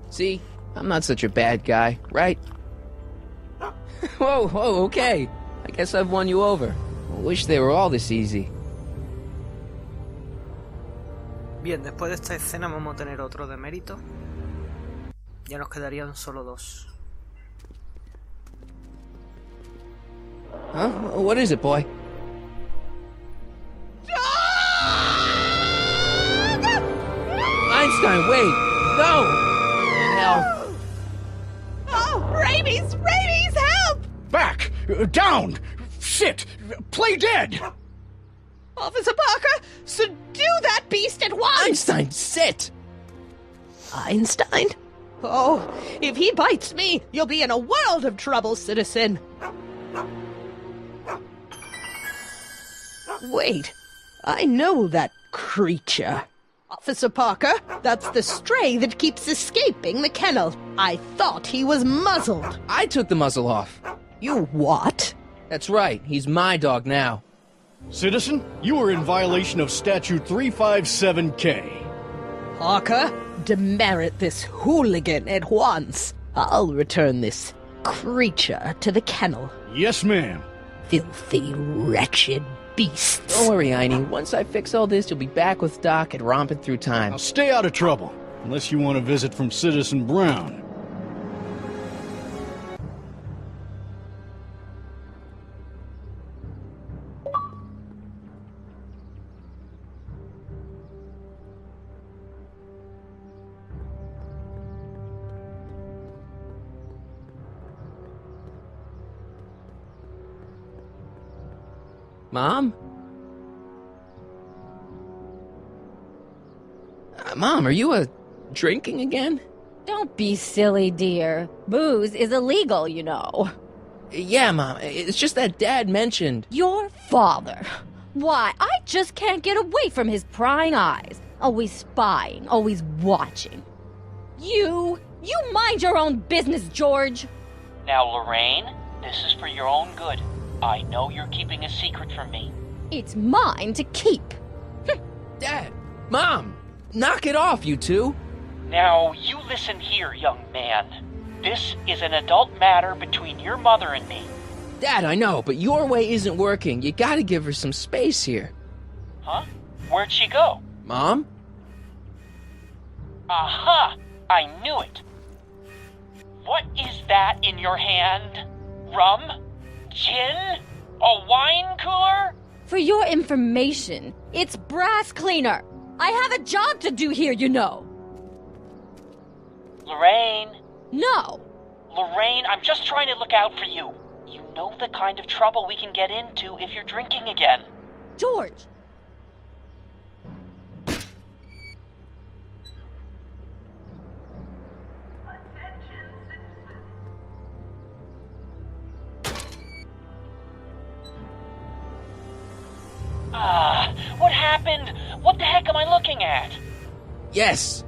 See, I'm not such a bad guy, right? Whoa, okay. I guess I've won you over. I wish they were all this easy. Bien, después de esta escena vamos a tener otro de mérito. Ya nos quedarían solo dos. Huh? What is it, boy? Einstein, wait! No! Hell. Oh, rabies! Rabies, help! Back! Down! Sit! Play dead! Officer Parker, subdue that beast at once! Einstein, sit! Einstein? Oh, if he bites me, you'll be in a world of trouble, citizen. Wait, I know that creature. Officer Parker, that's the stray that keeps escaping the kennel. I thought he was muzzled. I took the muzzle off. You what? That's right, he's my dog now. Citizen, you are in violation of Statute 357K. Parker, demerit this hooligan at once. I'll return this creature to the kennel. Yes, ma'am. Filthy, wretched beasts. Don't worry, Einie. Once I fix all this, you'll be back with Doc and romping through time. Now stay out of trouble, unless you want a visit from Citizen Brown. Mom? Mom, are you drinking again? Don't be silly, dear. Booze is illegal, you know. Yeah, Mom. It's just that Dad mentioned... Your father. Why, I just can't get away from his prying eyes. Always spying, always watching. You mind your own business, George. Now, Lorraine, this is for your own good. I know you're keeping a secret from me. It's mine to keep. Dad! Mom! Knock it off, you two! Now, you listen here, young man. This is an adult matter between your mother and me. Dad, I know, but your way isn't working. You gotta give her some space here. Huh? Where'd she go? Mom? Aha! I knew it. What is that in your hand? Rum? Gin? A wine cooler? For your information, it's brass cleaner. I have a job to do here, you know. Lorraine? No. Lorraine, I'm just trying to look out for you. You know the kind of trouble we can get into if you're drinking again. George! What happened? What the heck am I looking at? Yes!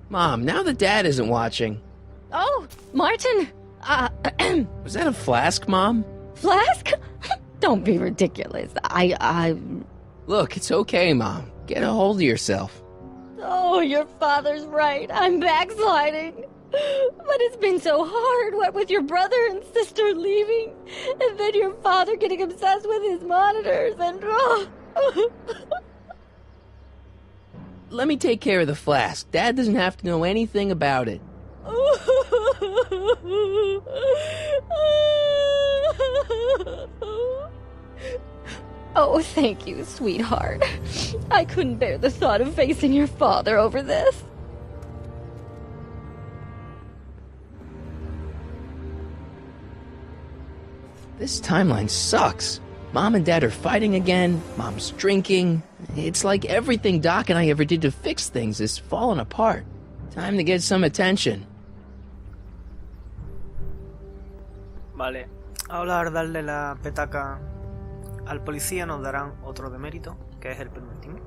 Mom, now that Dad isn't watching... Oh, Martin! Was that a flask, Mom? Flask? Don't be ridiculous. Look, it's okay, Mom. Get a hold of yourself. Oh, your father's right. I'm backsliding. But it's been so hard, what with your brother and sister leaving, and then your father getting obsessed with his monitors, and... Let me take care of the flask. Dad doesn't have to know anything about it. Oh, thank you, sweetheart. I couldn't bear the thought of facing your father over this. This timeline sucks. Mom and Dad are fighting again. Mom's drinking. It's like everything Doc and I ever did to fix things is falling apart. Time to get some attention. Vale, ahora al darle la petaca al policía nos darán otro de mérito, que es el penúltimo.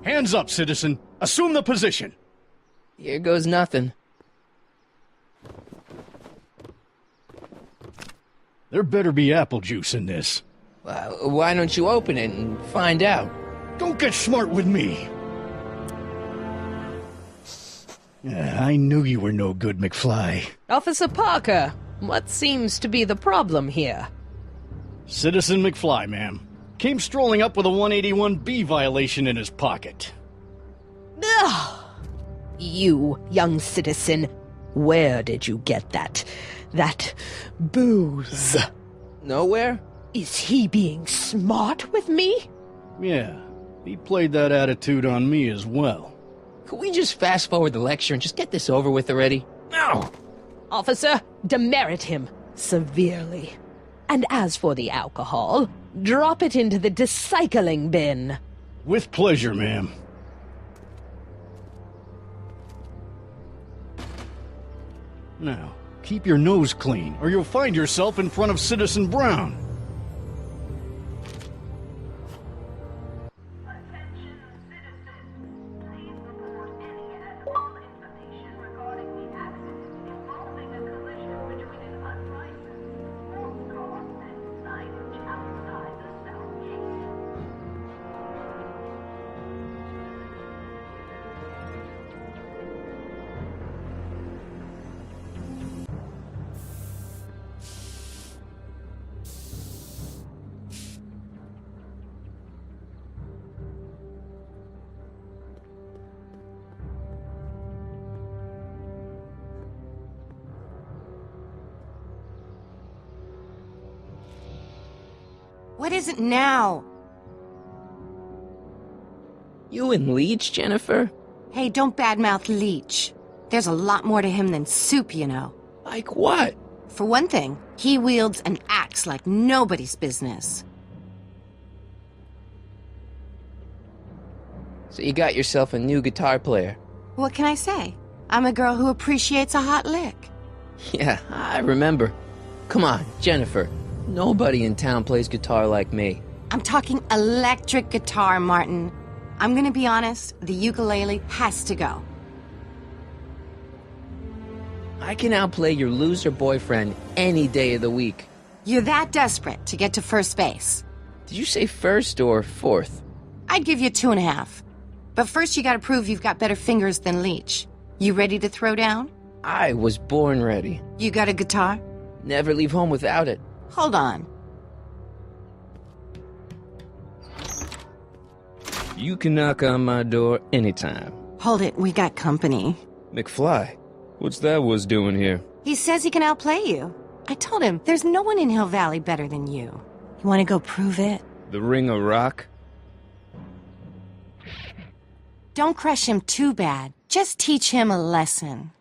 Hands up, citizen. Assume the position. Here goes nothing. There better be apple juice in this. Why don't you open it and find out? Don't get smart with me. I knew you were no good, McFly. Officer Parker, what seems to be the problem here? Citizen McFly, ma'am. Came strolling up with a 181B violation in his pocket. Ugh. You, young citizen, where did you get that booze? Nowhere? Is he being smart with me? Yeah, he played that attitude on me as well. Could we just fast forward the lecture and just get this over with already? No! Officer, demerit him severely. And as for the alcohol, drop it into the recycling bin. With pleasure, ma'am. Now, keep your nose clean, or you'll find yourself in front of Citizen Brown. Attention citizens. Please report any and all information regarding the accident involving a collision between an unlicensed sports car and signage outside the south gate. What is it now? You and Leech, Jennifer? Hey, don't badmouth Leech. There's a lot more to him than soup, you know. Like what? For one thing, he wields an axe like nobody's business. So you got yourself a new guitar player? What can I say? I'm a girl who appreciates a hot lick. Yeah, I remember. Come on, Jennifer. Nobody in town plays guitar like me. I'm talking electric guitar, Martin. I'm gonna be honest, the ukulele has to go. I can outplay your loser boyfriend any day of the week. You're that desperate to get to first base. Did you say first or fourth? I'd give you 2.5. But first you gotta prove you've got better fingers than Leech. You ready to throw down? I was born ready. You got a guitar? Never leave home without it. Hold on. You can knock on my door anytime. Hold it, we got company. McFly, what's that was doing here? He says he can outplay you. I told him, there's no one in Hill Valley better than you. You wanna go prove it? The Ring of Rock? Don't crush him too bad. Just teach him a lesson.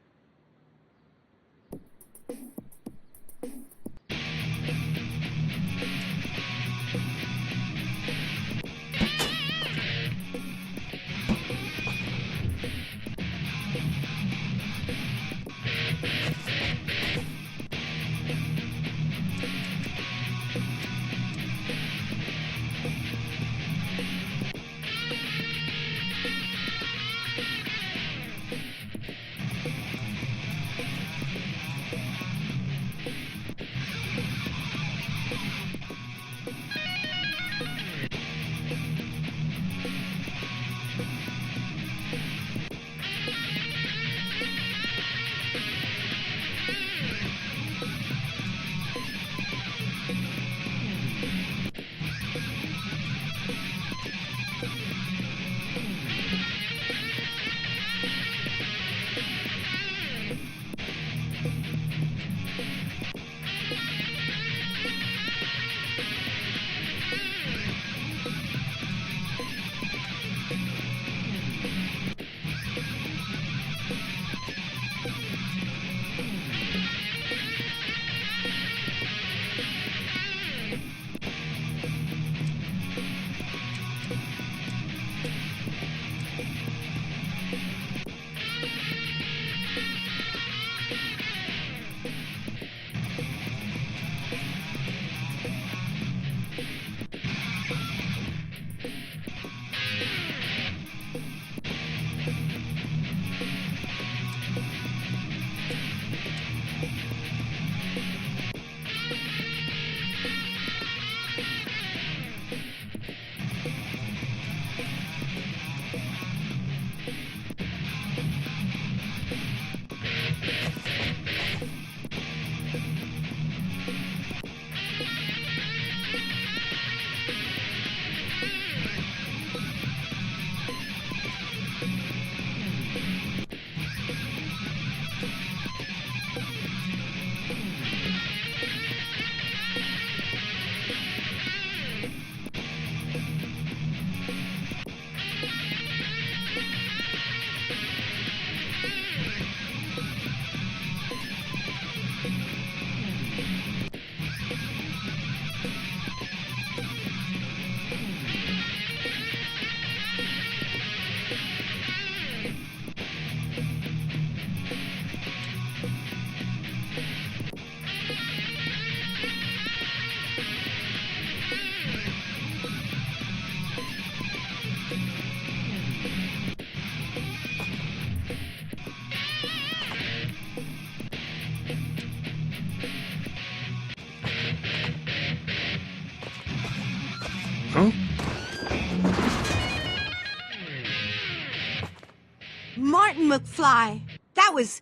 Martin McFly. That was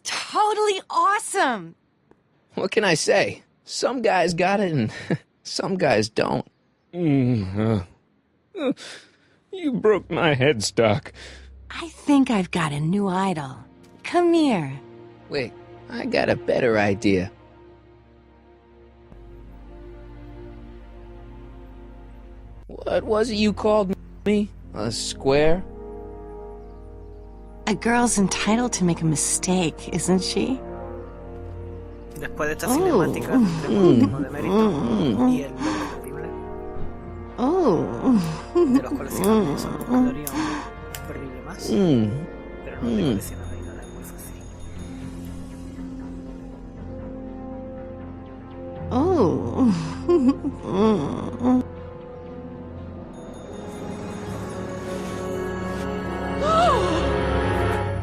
totally awesome. What can I say? Some guys got it and some guys don't. You broke my headstock. I think I've got a new idol. Come here. Wait, I got a better idea. What was it you called me? A square? A girl's entitled to make a mistake, isn't she? Después de esta cinemática, tenemos un último de mérito y el de los coleccionables. Eso quedaría un perdible más, pero no te coleccionas ahí nada, es muy fácil.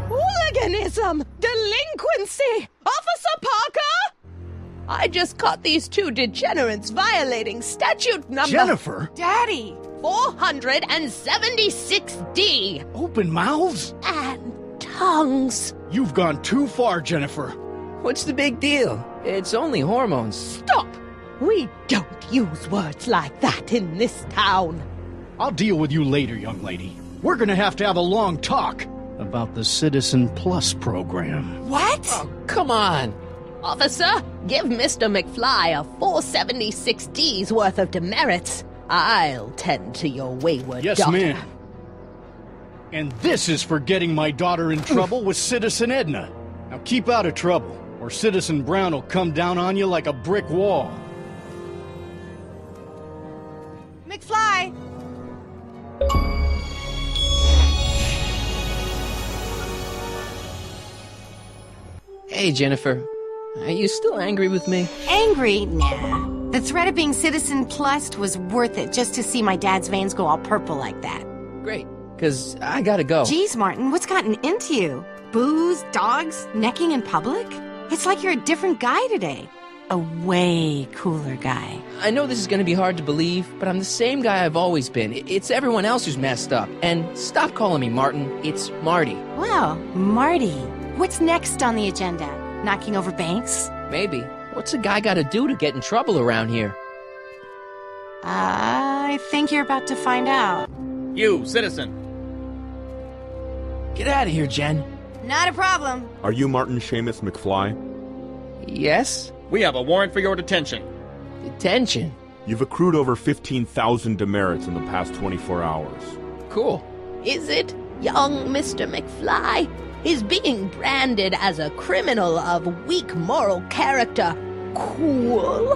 Hooliganism! Delinquency! Officer Parker! I just caught these two degenerates violating statute number... Jennifer! Daddy! 476D! Open mouths? And tongues. You've gone too far, Jennifer. What's the big deal? It's only hormones. Stop! We don't use words like that in this town. I'll deal with you later, young lady. We're gonna have a long talk about the Citizen Plus program. What? Oh, come on. Officer, give Mr. McFly a 476D's worth of demerits. I'll tend to your wayward daughter. Yes, ma'am. And this is for getting my daughter in trouble with Citizen Edna. Now keep out of trouble, or Citizen Brown will come down on you like a brick wall. McFly! Hey, Jennifer. Are you still angry with me? Angry? Nah. The threat of being Citizen Plus was worth it just to see my dad's veins go all purple like that. Great, because I gotta go. Geez, Martin, what's gotten into you? Booze, dogs, necking in public? It's like you're a different guy today. A way cooler guy. I know this is gonna be hard to believe, but I'm the same guy I've always been. It's everyone else who's messed up. And stop calling me Martin. It's Marty. Well, Marty, what's next on the agenda? Knocking over banks? Maybe. What's a guy gotta do to get in trouble around here? I think you're about to find out. You, citizen. Get out of here, Jen. Not a problem. Are you Martin Seamus McFly? Yes? We have a warrant for your detention. Detention? You've accrued over 15,000 demerits in the past 24 hours. Cool. Is it, young Mr. McFly? Is being branded as a criminal of weak moral character cool?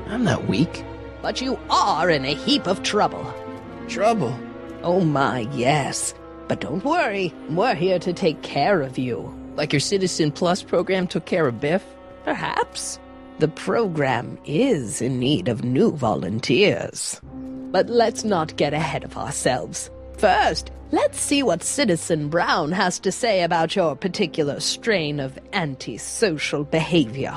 I'm not weak. But you are in a heap of trouble. Trouble? Oh my, yes. But don't worry, we're here to take care of you. Like your Citizen Plus program took care of Biff? Perhaps. The program is in need of new volunteers. But let's not get ahead of ourselves. First, let's see what Citizen Brown has to say about your particular strain of antisocial behavior.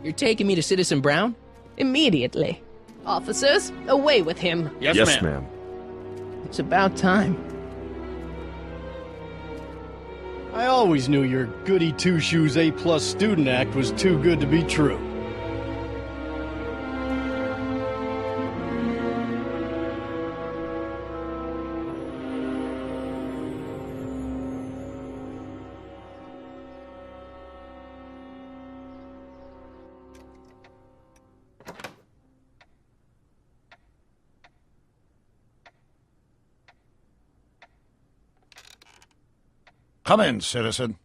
You're taking me to Citizen Brown? Immediately. Officers, away with him. Yes, ma'am. It's about time. I always knew your goody two-shoes A+ student act was too good to be true. Come in, citizen.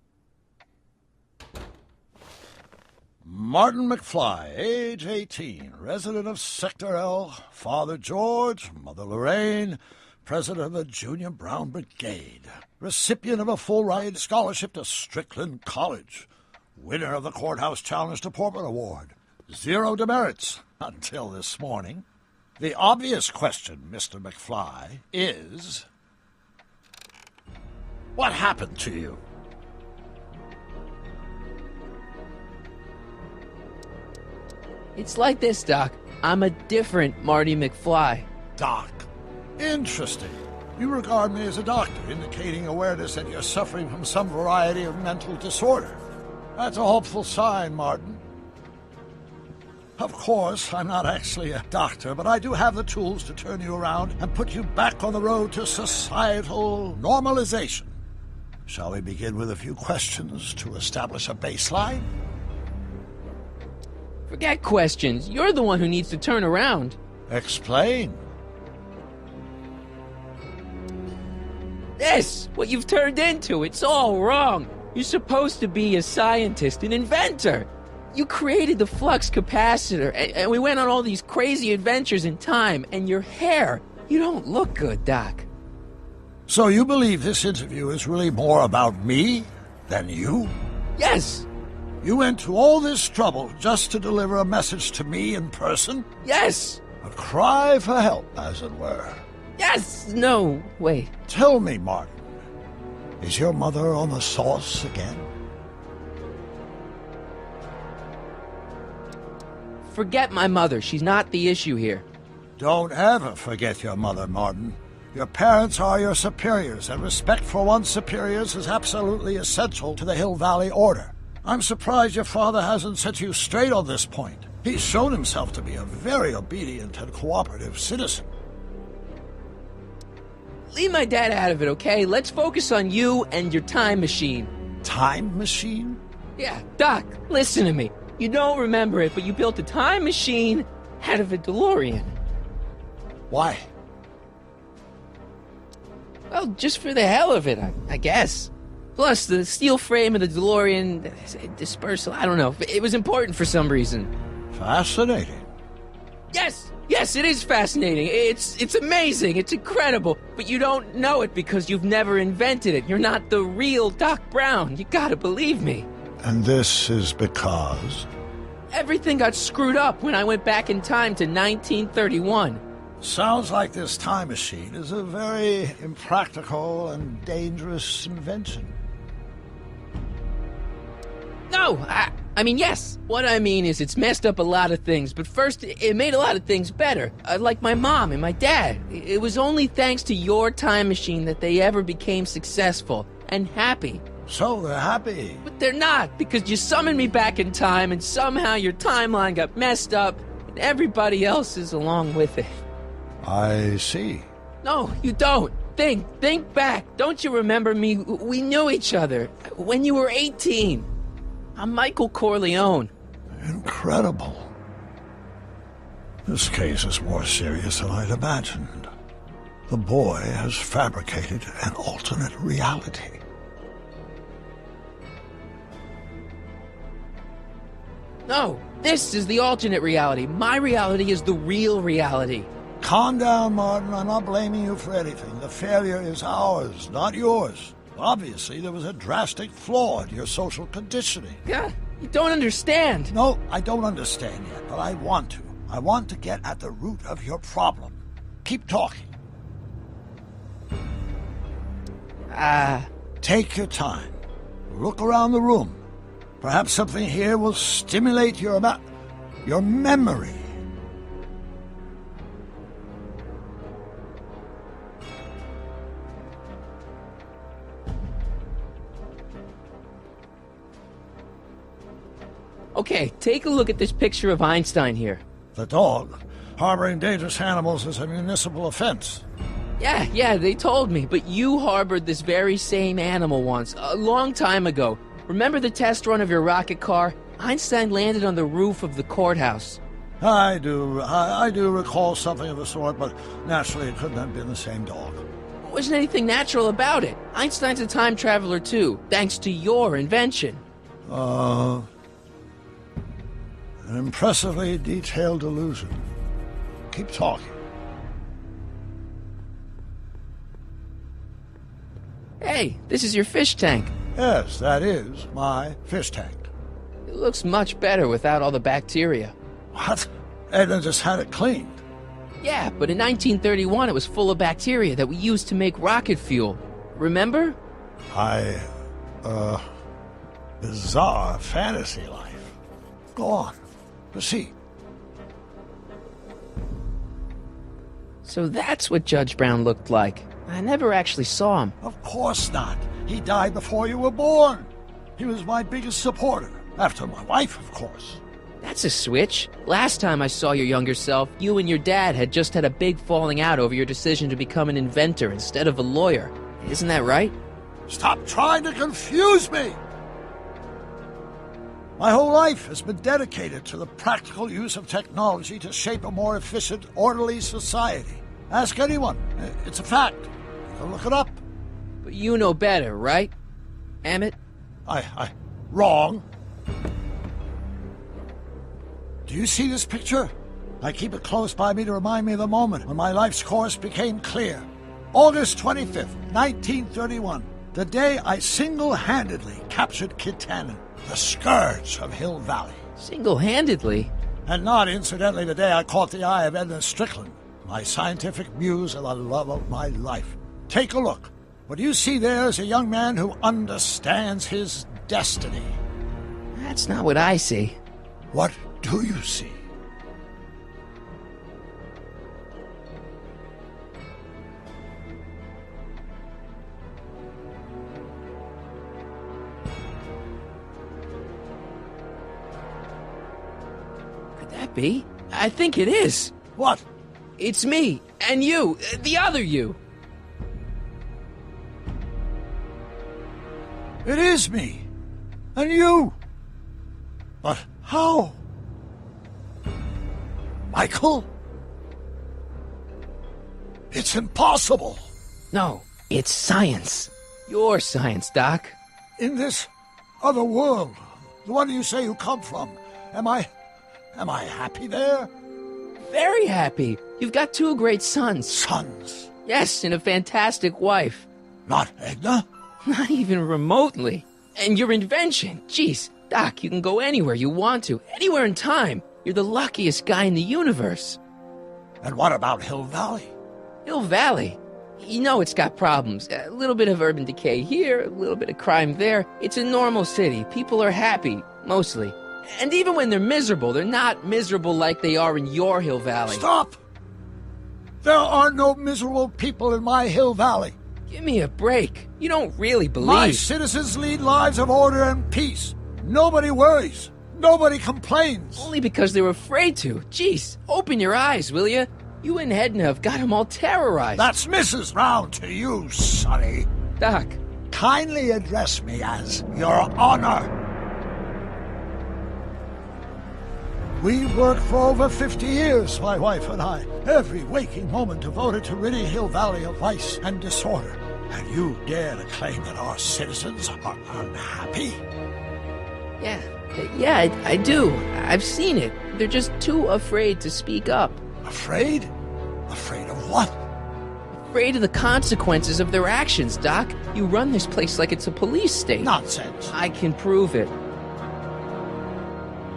Martin McFly, age 18, resident of Sector L, Father George, Mother Lorraine, president of the Junior Brown Brigade, recipient of a full-ride scholarship to Strickland College, winner of the Courthouse Challenge Deportment Award, 0 demerits until this morning. The obvious question, Mr. McFly, is... what happened to you? It's like this, Doc. I'm a different Marty McFly. Doc. Interesting. You regard me as a doctor, indicating awareness that you're suffering from some variety of mental disorder. That's a hopeful sign, Martin. Of course, I'm not actually a doctor, but I do have the tools to turn you around and put you back on the road to societal normalization. Shall we begin with a few questions to establish a baseline? Forget questions. You're the one who needs to turn around. Explain. This! What you've turned into, it's all wrong. You're supposed to be a scientist, an inventor. You created the flux capacitor, and we went on all these crazy adventures in time, and your hair, you don't look good, Doc. So you believe this interview is really more about me than you? Yes! You went to all this trouble just to deliver a message to me in person? Yes! A cry for help, as it were. Yes! No, wait. Tell me, Martin, is your mother on the sauce again? Forget my mother. She's not the issue here. Don't ever forget your mother, Martin. Your parents are your superiors, and respect for one's superiors is absolutely essential to the Hill Valley Order. I'm surprised your father hasn't set you straight on this point. He's shown himself to be a very obedient and cooperative citizen. Leave my dad out of it, okay? Let's focus on you and your time machine. Time machine? Yeah, Doc, listen to me. You don't remember it, but you built a time machine out of a DeLorean. Why? Well, just for the hell of it, I guess. Plus, the steel frame of the DeLorean, dispersal, I don't know. It was important for some reason. Fascinating. Yes, it is fascinating. It's amazing. It's incredible. But you don't know it because you've never invented it. You're not the real Doc Brown. You gotta believe me. And this is because? Everything got screwed up when I went back in time to 1931. Sounds like this time machine is a very impractical and dangerous invention. No, I mean, yes. What I mean is it's messed up a lot of things, but first, it made a lot of things better. Like my mom and my dad. It was only thanks to your time machine that they ever became successful and happy. So they're happy. But they're not, because you summoned me back in time, and somehow your timeline got messed up, and everybody else is along with it. I see. No, you don't. Think back. Don't you remember me? We knew each other when you were 18. I'm Michael Corleone. Incredible. This case is more serious than I'd imagined. The boy has fabricated an alternate reality. No, this is the alternate reality. My reality is the real reality. Calm down, Martin. I'm not blaming you for anything. The failure is ours, not yours. Obviously, there was a drastic flaw in your social conditioning. Yeah, you don't understand. No, I don't understand yet, but I want to. I want to get at the root of your problem. Keep talking. Take your time. Look around the room. Perhaps something here will stimulate your memory. Okay, take a look at this picture of Einstein here. The dog. Harboring dangerous animals is a municipal offense. Yeah, they told me, but you harbored this very same animal once, a long time ago. Remember the test run of your rocket car? Einstein landed on the roof of the courthouse. I do recall something of the sort, but naturally it couldn't have been the same dog. There wasn't anything natural about it. Einstein's a time traveler too, thanks to your invention. An impressively detailed illusion. Keep talking. Hey, this is your fish tank. Yes, that is my fish tank. It looks much better without all the bacteria. What? Edna just had it cleaned. Yeah, but in 1931 it was full of bacteria that we used to make rocket fuel. Remember? Bizarre fantasy life. Go on. Proceed. So that's what Judge Brown looked like. I never actually saw him. Of course not. He died before you were born. He was my biggest supporter, after my wife, of course. That's a switch. Last time I saw your younger self, you and your dad had just had a big falling out over your decision to become an inventor instead of a lawyer. Isn't that right? Stop trying to confuse me! My whole life has been dedicated to the practical use of technology to shape a more efficient, orderly society. Ask anyone. It's a fact. You can look it up. But you know better, right? Emmett? Wrong. Do you see this picture? I keep it close by me to remind me of the moment when my life's course became clear. August 25th, 1931. The day I single-handedly captured Kit Tannen, the scourge of Hill Valley. Single-handedly? And not, incidentally, the day I caught the eye of Edna Strickland, my scientific muse and the love of my life. Take a look. What you see there is a young man who understands his destiny. That's not what I see. What do you see? Could that be? I think it is. What? It's me, and you, the other you. It is me, and you. But how? Michael? It's impossible. No, it's science. Your science, Doc. In this other world, the one you say you come from, am I happy there? Very happy. You've got 2 great sons. Sons? Yes, and a fantastic wife. Not Edna? Not even remotely. And your invention. Jeez, Doc, you can go anywhere you want to. Anywhere in time. You're the luckiest guy in the universe. And what about Hill Valley? Hill Valley? You know it's got problems. A little bit of urban decay here, a little bit of crime there. It's a normal city. People are happy, mostly. And even when they're miserable, they're not miserable like they are in your Hill Valley. Stop! There are no miserable people in my Hill Valley. Give me a break. You don't really believe... My citizens lead lives of order and peace. Nobody worries. Nobody complains. Only because they're afraid to. Jeez, open your eyes, will you? You and Edna have got them all terrorized. That's Mrs. Brown to you, Sonny. Doc. Kindly address me as Your Honor. We've worked for over 50 years, my wife and I. Every waking moment devoted to ridding Hill Valley of vice and disorder. And you dare to claim that our citizens are unhappy? Yeah, I do. I've seen it. They're just too afraid to speak up. Afraid? Afraid of what? Afraid of the consequences of their actions, Doc. You run this place like it's a police state. Nonsense. I can prove it.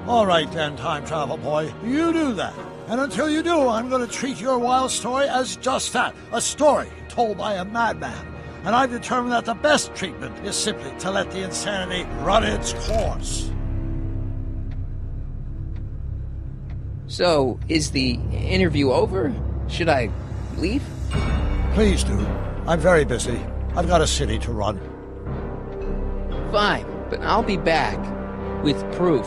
All right then, time travel boy. You do that. And until you do, I'm going to treat your wild story as just that. A story told by a madman. And I've determined that the best treatment is simply to let the insanity run its course. So, is the interview over? Should I leave? Please do. I'm very busy. I've got a city to run. Fine, but I'll be back with proof.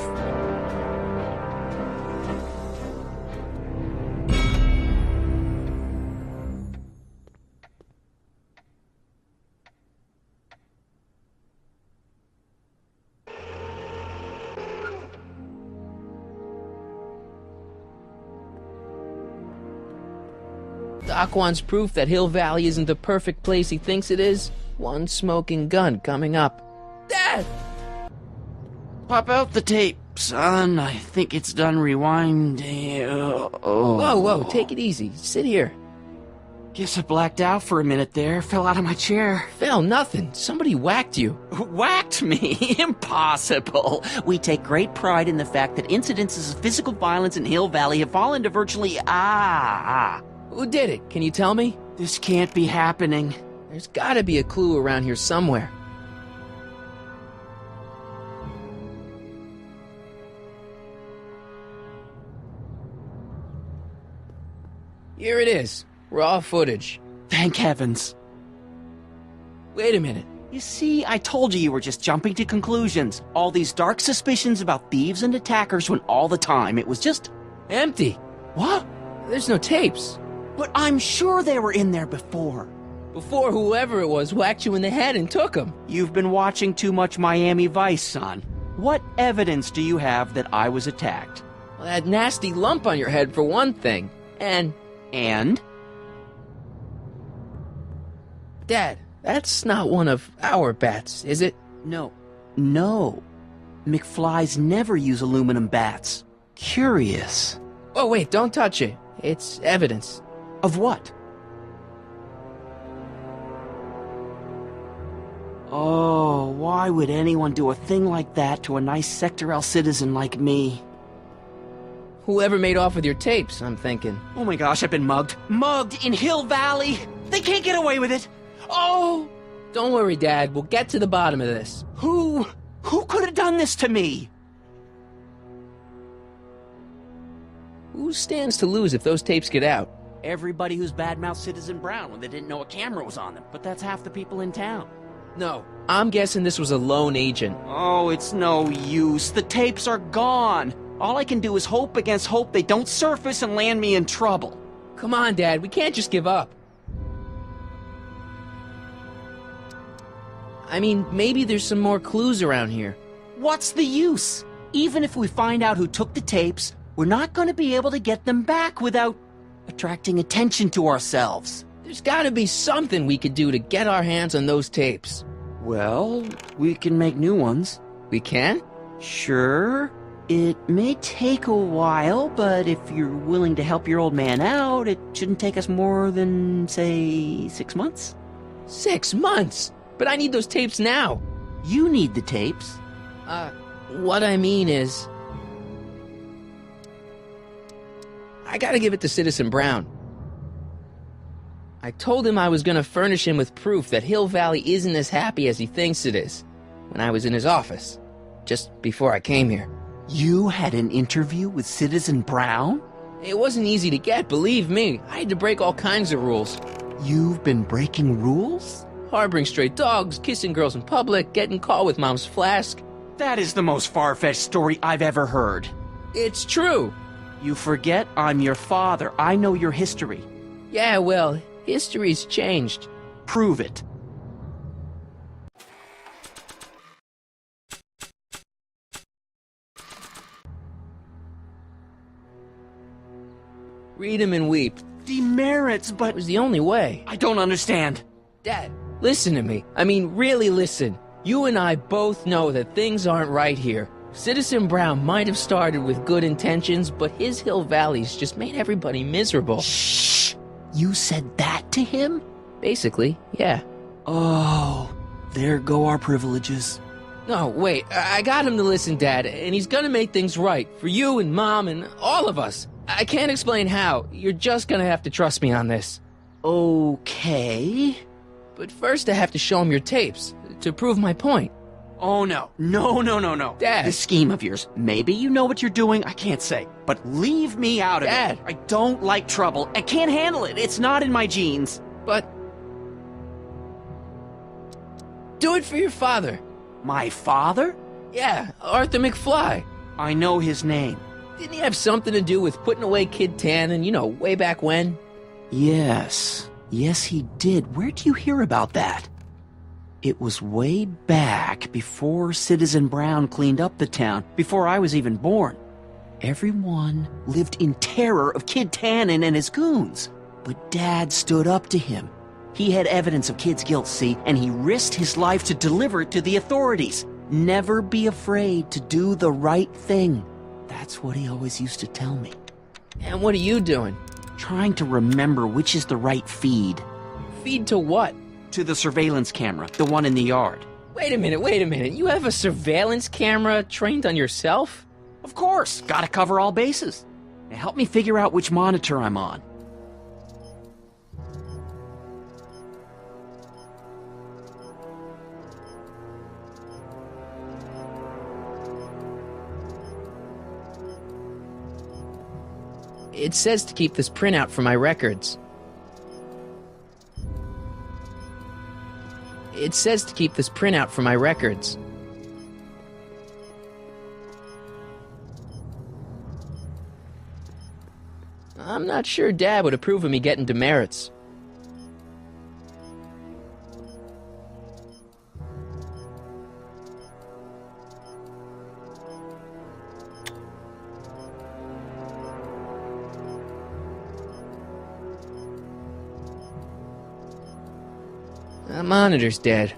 Doc wants proof that Hill Valley isn't the perfect place he thinks it is. One smoking gun coming up. Dad! Pop out the tape, son. I think it's done rewinding. Whoa, take it easy. Sit here. Guess I blacked out for a minute there. Fell out of my chair. Fell nothing. Somebody whacked you. Whacked me? Impossible. We take great pride in the fact that incidences of physical violence in Hill Valley have fallen to virtually... Who did it? Can you tell me? This can't be happening. There's gotta be a clue around here somewhere. Here it is. Raw footage. Thank heavens. Wait a minute. You see, I told you were just jumping to conclusions. All these dark suspicions about thieves and attackers when all the time it was just... empty. What? There's no tapes. But I'm sure they were in there before. Before whoever it was whacked you in the head and took them. You've been watching too much Miami Vice, son. What evidence do you have that I was attacked? Well, that nasty lump on your head for one thing. And? Dad, that's not one of our bats, is it? No. McFlys never use aluminum bats. Curious. Oh, wait, don't touch it. It's evidence. Of what? Oh, why would anyone do a thing like that to a nice Sector L citizen like me? Whoever made off with your tapes, I'm thinking. Oh my gosh, I've been mugged. Mugged in Hill Valley! They can't get away with it! Oh! Don't worry, Dad. We'll get to the bottom of this. Who could have done this to me? Who stands to lose if those tapes get out? Everybody who's badmouthed Citizen Brown when they didn't know a camera was on them. But that's half the people in town. No, I'm guessing this was a lone agent. Oh, it's no use. The tapes are gone. All I can do is hope against hope they don't surface and land me in trouble. Come on, Dad. We can't just give up. I mean, maybe there's some more clues around here. What's the use? Even if we find out who took the tapes, we're not going to be able to get them back without attracting attention to ourselves. There's gotta be something we could do to get our hands on those tapes. Well, we can make new ones. We can? Sure. It may take a while, but if you're willing to help your old man out, it shouldn't take us more than, say, 6 months. 6 months? But I need those tapes now. You need the tapes. What I mean is... I gotta give it to Citizen Brown. I told him I was gonna furnish him with proof that Hill Valley isn't as happy as he thinks it is when I was in his office, just before I came here. You had an interview with Citizen Brown? It wasn't easy to get, believe me. I had to break all kinds of rules. You've been breaking rules? Harboring stray dogs, kissing girls in public, getting caught with Mom's flask. That is the most far-fetched story I've ever heard. It's true. You forget I'm your father. I know your history. Yeah, well, history's changed. Prove it. Read him and weep. Demerits, but... It was the only way. I don't understand. Dad, listen to me. I mean, really listen. You and I both know that things aren't right here. Citizen Brown might have started with good intentions, but his Hill Valley's just made everybody miserable. Shh! You said that to him? Basically, yeah. Oh, there go our privileges. No, wait, I got him to listen, Dad, and he's gonna make things right for you and Mom and all of us. I can't explain how. You're just gonna have to trust me on this. Okay. But first I have to show him your tapes, to prove my point. Oh, no. No. Dad. This scheme of yours, maybe you know what you're doing, I can't say. But leave me out of it. Dad. I don't like trouble. I can't handle it. It's not in my genes. But... do it for your father. My father? Yeah, Arthur McFly. I know his name. Didn't he have something to do with putting away Kid Tannen, you know, way back when? Yes, he did. Where do you hear about that? It was way back before Citizen Brown cleaned up the town, before I was even born. Everyone lived in terror of Kid Tannen and his goons. But Dad stood up to him. He had evidence of Kid's guilt, see, and he risked his life to deliver it to the authorities. Never be afraid to do the right thing. That's what he always used to tell me. And what are you doing? Trying to remember which is the right feed. Feed to what? To the surveillance camera, the one in the yard. Wait a minute. You have a surveillance camera trained on yourself? Of course. Gotta cover all bases. Now help me figure out which monitor I'm on. It says to keep this printout for my records. It says to keep this printout for my records. I'm not sure Dad would approve of me getting demerits. The monitor's dead.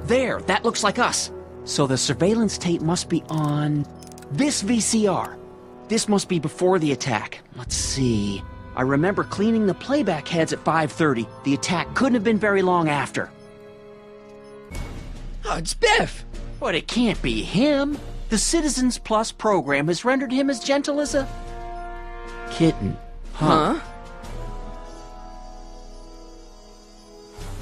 There, that looks like us. So the surveillance tape must be on this VCR. This must be before the attack. Let's see. I remember cleaning the playback heads at 5:30. The attack couldn't have been very long after. Oh, it's Biff! But it can't be him. The Citizens Plus program has rendered him as gentle as a kitten. Huh?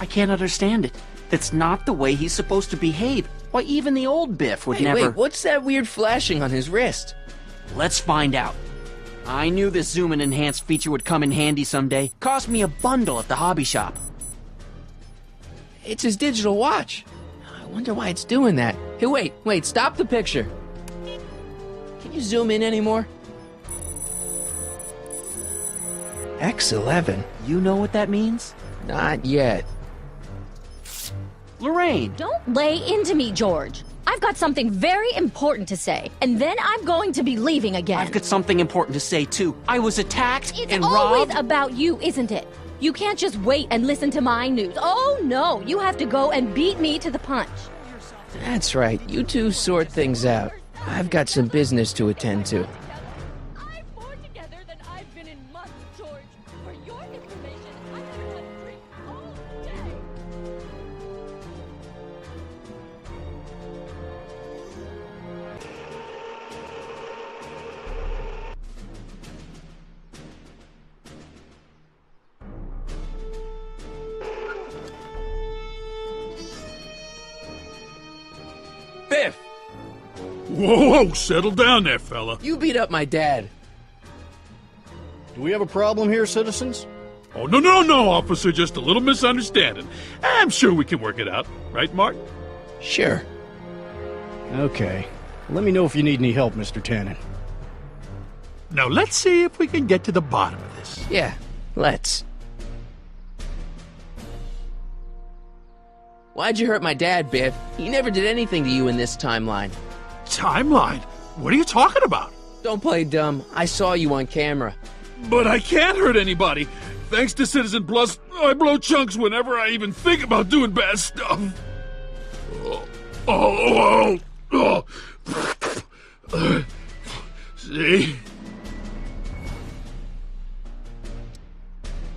I can't understand it. That's not the way he's supposed to behave. Why, even the old Biff would never... Wait, what's that weird flashing on his wrist? Let's find out. I knew this zoom and enhance feature would come in handy someday. Cost me a bundle at the hobby shop. It's his digital watch. I wonder why it's doing that. Hey, wait, stop the picture. Can you zoom in anymore? X11. You know what that means? Not yet. Lorraine! Don't lay into me, George. I've got something very important to say, and then I'm going to be leaving again. I've got something important to say, too. I was attacked and It's always robbed. about you, isn't it? You can't just wait and listen to my news. Oh, no, you have to go and beat me to the punch. That's right. You two sort things out. I've got some business to attend to. I'm more together than I've been in months, George. For your information, I haven't had a drink all day. Biff! Whoa, settle down there, fella. You beat up my dad. Do we have a problem here, citizens? Oh, no, officer, just a little misunderstanding. I'm sure we can work it out. Right, Martin? Sure. Okay. Let me know if you need any help, Mr. Tannen. Now, let's see if we can get to the bottom of this. Yeah, let's. Why'd you hurt my dad, Biff? He never did anything to you in this timeline. Timeline? What are you talking about? Don't play dumb. I saw you on camera. But I can't hurt anybody. Thanks to Citizen Plus, I blow chunks whenever I even think about doing bad stuff. See?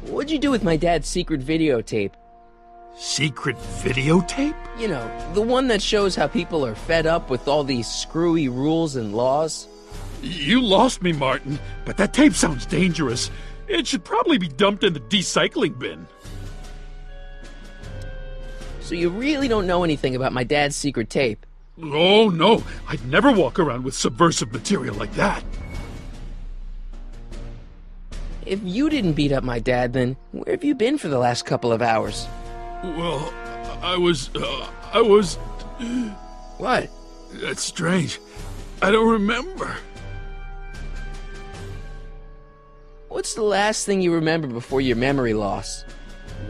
What'd you do with my dad's secret videotape? Secret videotape? You know, the one that shows how people are fed up with all these screwy rules and laws. You lost me, Martin, but that tape sounds dangerous. It should probably be dumped in the recycling bin. So you really don't know anything about my dad's secret tape? Oh, no. I'd never walk around with subversive material like that. If you didn't beat up my dad, then where have you been for the last couple of hours? Well, I was... What? That's strange. I don't remember. What's the last thing you remember before your memory loss?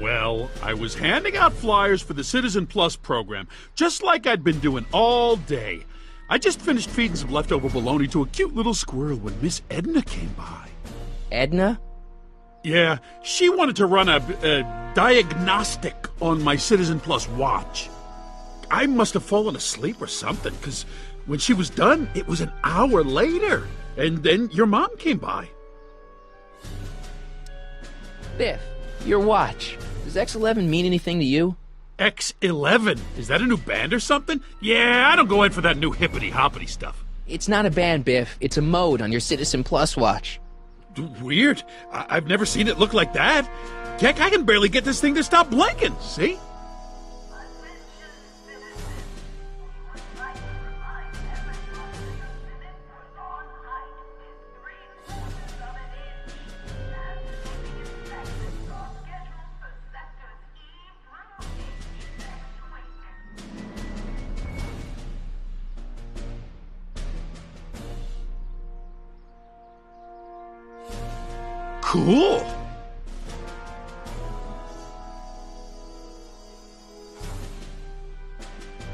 Well, I was handing out flyers for the Citizen Plus program, just like I'd been doing all day. I just finished feeding some leftover bologna to a cute little squirrel when Miss Edna came by. Edna? Yeah, she wanted to run a diagnostic on my Citizen Plus watch. I must have fallen asleep or something, because when she was done, it was an hour later. And then your mom came by. Biff, your watch. Does X11 mean anything to you? X11. Is that a new band or something? Yeah, I don't go in for that new hippity-hoppity stuff. It's not a band, Biff. It's a mode on your Citizen Plus watch. Weird. I've never seen it look like that. Heck, I can barely get this thing to stop blinking, see? Cool.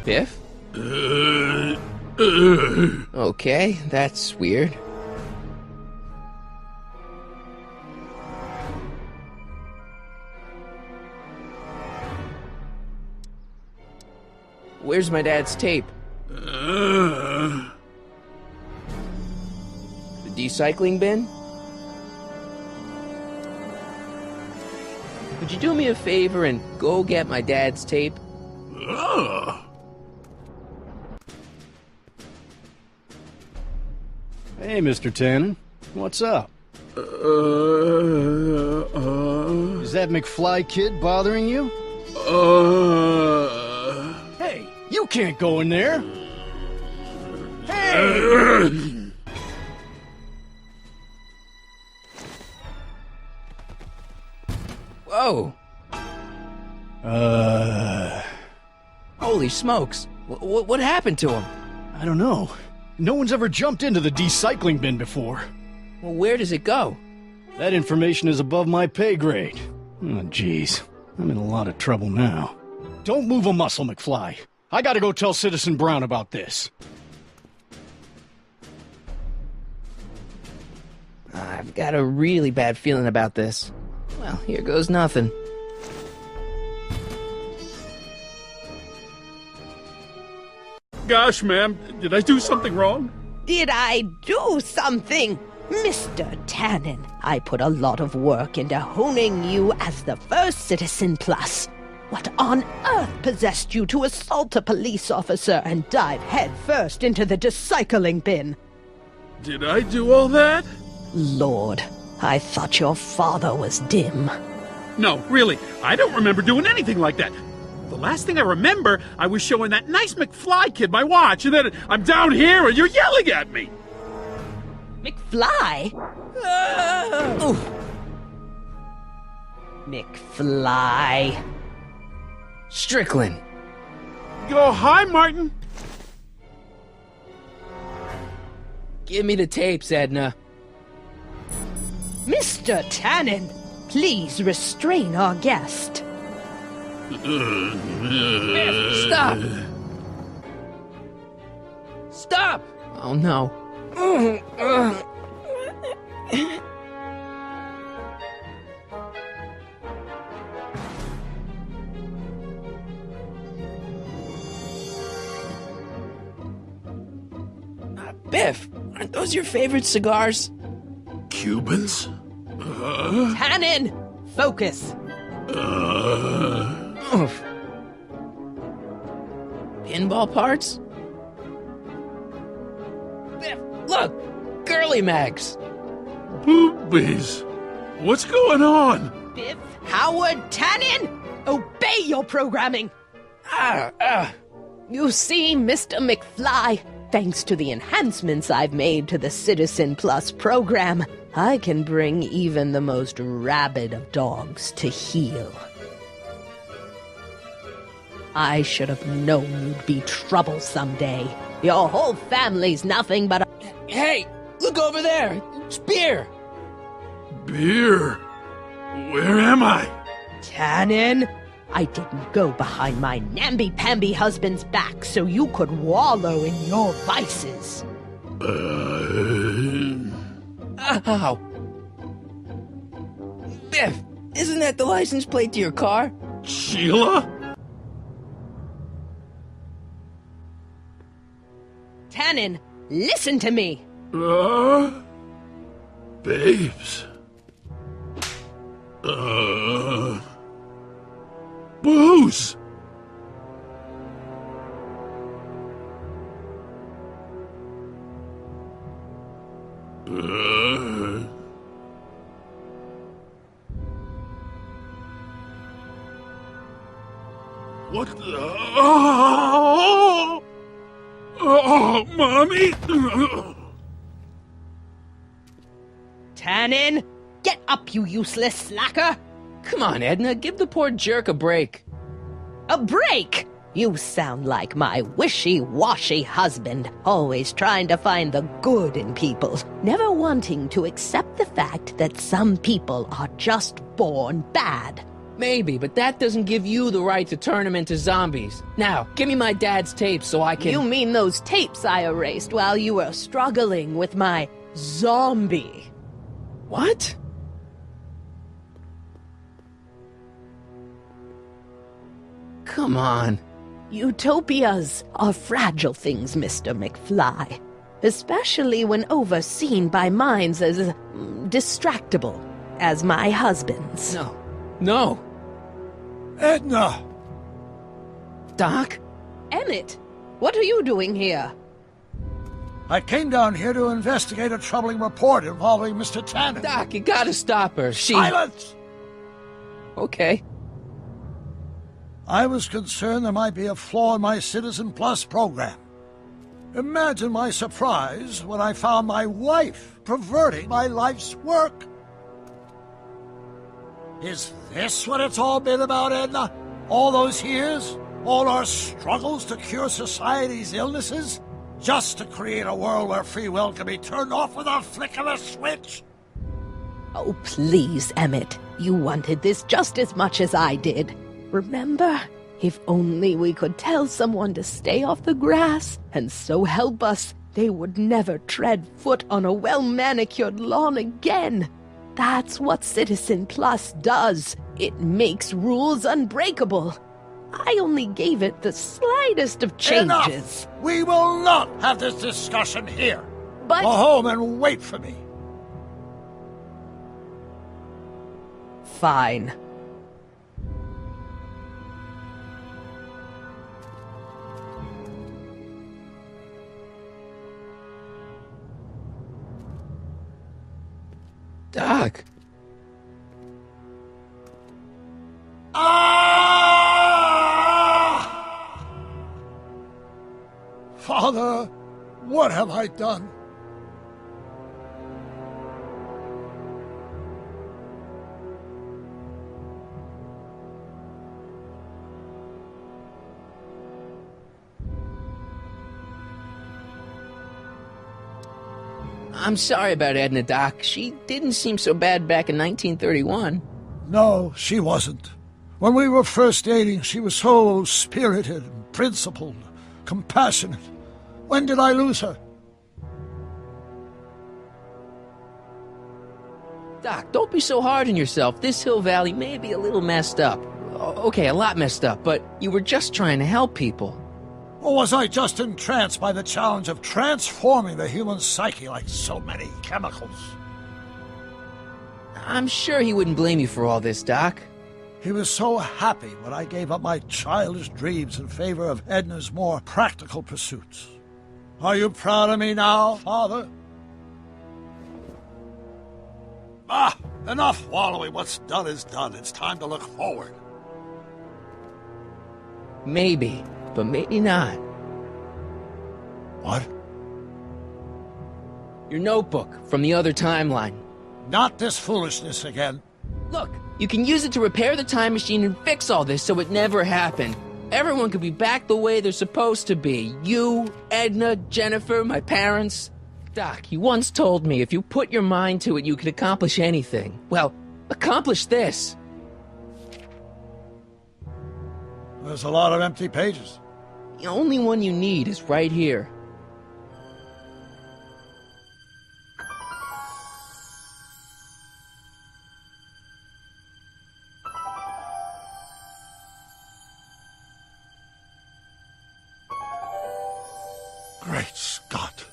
Biff? Okay, that's weird. Where's my dad's tape? The recycling bin? Would you do me a favor and go get my dad's tape? Hey, Mr. Tannen. What's up? Is that McFly kid bothering you? Hey, you can't go in there! Hey! Whoa! Holy smokes! What happened to him? I don't know. No one's ever jumped into the recycling bin before. Well, where does it go? That information is above my pay grade. Oh, jeez. I'm in a lot of trouble now. Don't move a muscle, McFly. I gotta go tell Citizen Brown about this. I've got a really bad feeling about this. Well, here goes nothing. Gosh, ma'am, did I do something wrong? Did I do something? Mr. Tannen, I put a lot of work into honing you as the first Citizen Plus. What on earth possessed you to assault a police officer and dive headfirst into the recycling bin? Did I do all that? Lord, I thought your father was dim. No, really, I don't remember doing anything like that. The last thing I remember, I was showing that nice McFly kid my watch, and then I'm down here and you're yelling at me. McFly? McFly. Strickland. Oh, hi, Martin. Give me the tapes, Edna. Mr. Tannen, please restrain our guest. Stop! Stop! Oh no. Biff, aren't those your favorite cigars? Cubans? Tannen, focus. Pinball parts? Biff, look! Girly mags! Boobies! What's going on? Biff Howard Tannen, obey your programming! You see, Mr. McFly, thanks to the enhancements I've made to the Citizen Plus program, I can bring even the most rabid of dogs to heel. I should have known you'd be trouble someday. Your whole family's nothing but a... Hey, look over there! It's beer! Beer? Where am I? Tannen, I didn't go behind my namby-pamby husband's back so you could wallow in your vices. Ow! Biff, isn't that the license plate to your car? Sheila? Tannen, listen to me! Babes. Booze! What the... Oh, Mommy! Tannen! Get up, you useless slacker! Come on, Edna, give the poor jerk a break. A break? You sound like my wishy-washy husband, always trying to find the good in people, never wanting to accept the fact that some people are just born bad. Maybe, but that doesn't give you the right to turn them into zombies. Now, give me my dad's tapes so I can... You mean those tapes I erased while you were struggling with my zombie? What? Come on. Utopias are fragile things, Mr. McFly. Especially when overseen by minds as distractible as my husband's. No. No. Edna! Doc? Emmett, what are you doing here? I came down here to investigate a troubling report involving Mr. Tannen. Doc, you gotta stop her. Silence! Okay. I was concerned there might be a flaw in my Citizen Plus program. Imagine my surprise when I found my wife perverting my life's work. Is this what it's all been about, Edna? All those years? All our struggles to cure society's illnesses? Just to create a world where free will can be turned off with a flick of a switch? Oh, please, Emmett. You wanted this just as much as I did. Remember? If only we could tell someone to stay off the grass, and so help us, they would never tread foot on a well-manicured lawn again. That's what Citizen Plus does. It makes rules unbreakable. I only gave it the slightest of changes. Enough! We will not have this discussion here. But... Go home and wait for me. Fine. Doc. Father, what have I done? I'm sorry about Edna, Doc. She didn't seem so bad back in 1931. No, she wasn't. When we were first dating, she was so spirited, principled, compassionate. When did I lose her? Doc, don't be so hard on yourself. This Hill Valley may be a little messed up. Okay, a lot messed up, but you were just trying to help people. Or was I just entranced by the challenge of transforming the human psyche like so many chemicals? I'm sure he wouldn't blame you for all this, Doc. He was so happy when I gave up my childish dreams in favor of Edna's more practical pursuits. Are you proud of me now, Father? Enough wallowing. What's done is done. It's time to look forward. Maybe, but maybe not. What? Your notebook from the other timeline. Not this foolishness again. Look, you can use it to repair the time machine and fix all this so it never happened. Everyone could be back the way they're supposed to be. You, Edna, Jennifer, my parents. Doc, you once told me if you put your mind to it, you could accomplish anything. Well, accomplish this. There's a lot of empty pages. The only one you need is right here. Great Scott.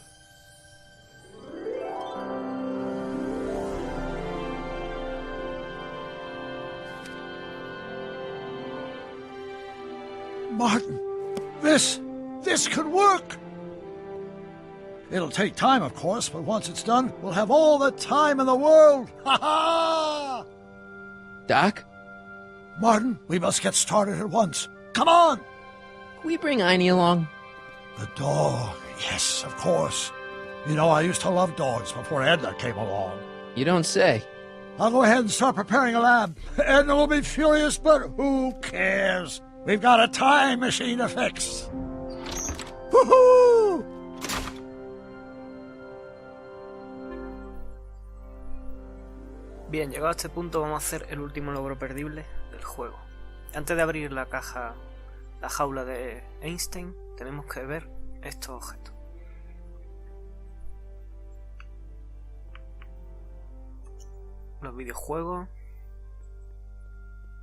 Martin, this could work. It'll take time, of course, but once it's done, we'll have all the time in the world. Ha ha! Doc? Martin, we must get started at once. Come on! Can we bring Einie along? The dog. Yes, of course. You know, I used to love dogs before Edna came along. You don't say. I'll go ahead and start preparing a lab. Edna will be furious, but who cares? We've got a time machine to fix. Woohoo! Bien, llegado a este punto vamos a hacer el último logro perdible del juego. Antes de abrir la jaula de Einstein, tenemos que ver estos objetos. Los videojuegos.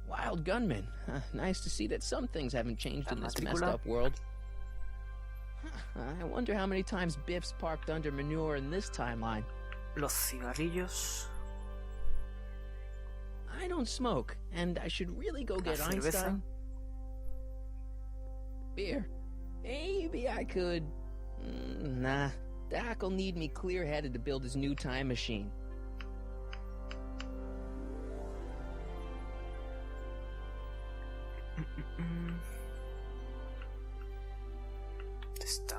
Wild gunman. Nice to see that some things haven't changed in this messed up world. I wonder how many times Biff's parked under manure in this timeline. Los cigarrillos. I don't smoke, and I should really go get cerveza. Einstein. Beer. Maybe I could... Nah. Doc'll need me clear-headed to build his new time machine. Está.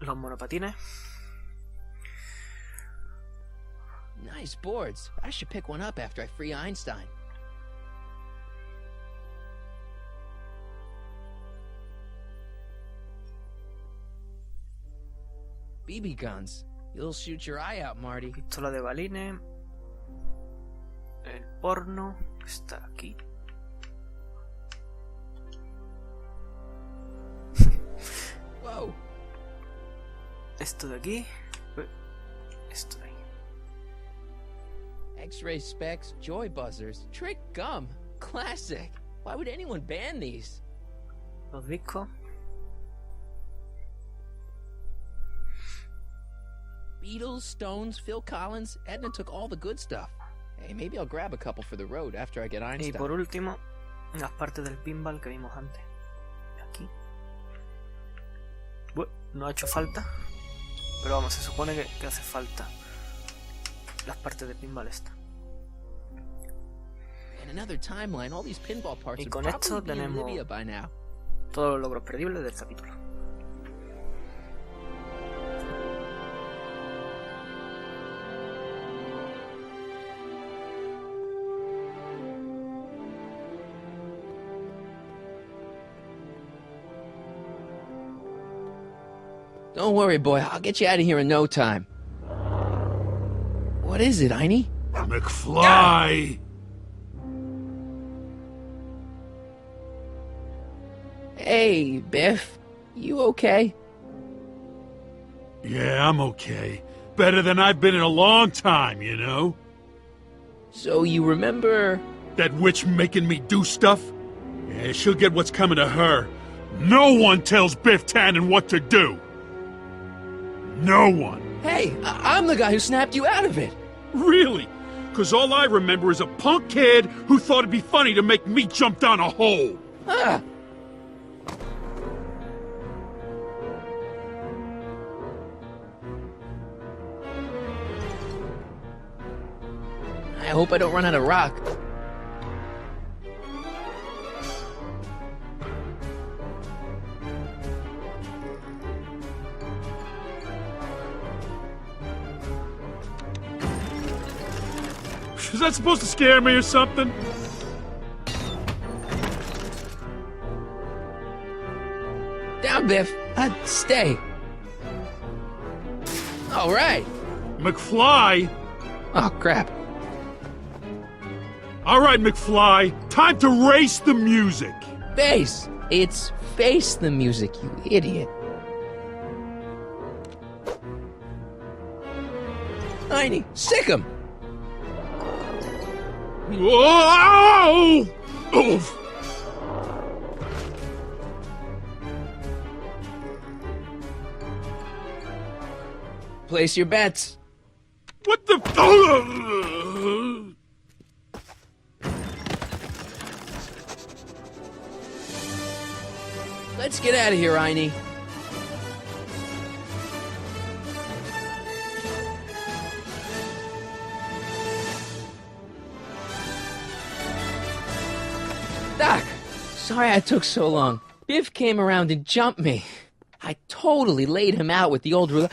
Los monopatines. Nice boards. I should pick one up after I free Einstein. BB guns. You'll shoot your eye out, Marty. Pistola de balines. El porno está aquí. Whoa. Esto de aquí. Esto de ahí. X-ray specs, joy buzzers, trick gum. Classic. Why would anyone ban these? Los discos. Beatles, Stones, Phil Collins. Edna took all the good stuff. Hey, maybe I'll grab a couple for the road after I get Einstein. Y por último, las partes del pinball que vimos antes. Aquí. Bueno, no ha hecho falta. Pero vamos, se supone que hace falta las partes de pinball esta. In another timeline, all these pinball parts Y would con esto probably be in tenemos Libya by now. todos los logros perdibles del capítulo. Don't worry, boy. I'll get you out of here in no time. What is it, Einie? McFly! Hey, Biff. You okay? Yeah, I'm okay. Better than I've been in a long time, you know? So you remember... That witch making me do stuff? Yeah, she'll get what's coming to her. No one tells Biff Tannen what to do! No one. Hey, I'm the guy who snapped you out of it. Really? Because all I remember is a punk kid who thought it'd be funny to make me jump down a hole. Ah. I hope I don't run out of rock. Is that supposed to scare me or something? Down, Biff. Stay. All right. McFly? Oh, crap. All right, McFly. Time to race the music. Face. It's face the music, you idiot. Einie, sick him. Whoa! Oof! Place your bets. What the... Let's get out of here, Einie. Doc, sorry I took so long. Biff came around and jumped me. I totally laid him out with the old ruler.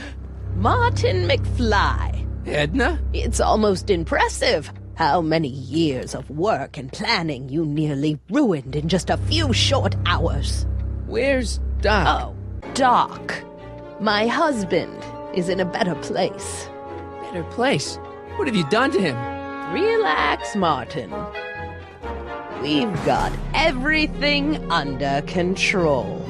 Martin McFly. Edna? It's almost impressive how many years of work and planning you nearly ruined in just a few short hours. Where's Doc? Oh, Doc. My husband is in a better place. Better place? What have you done to him? Relax, Martin. We've got everything under control.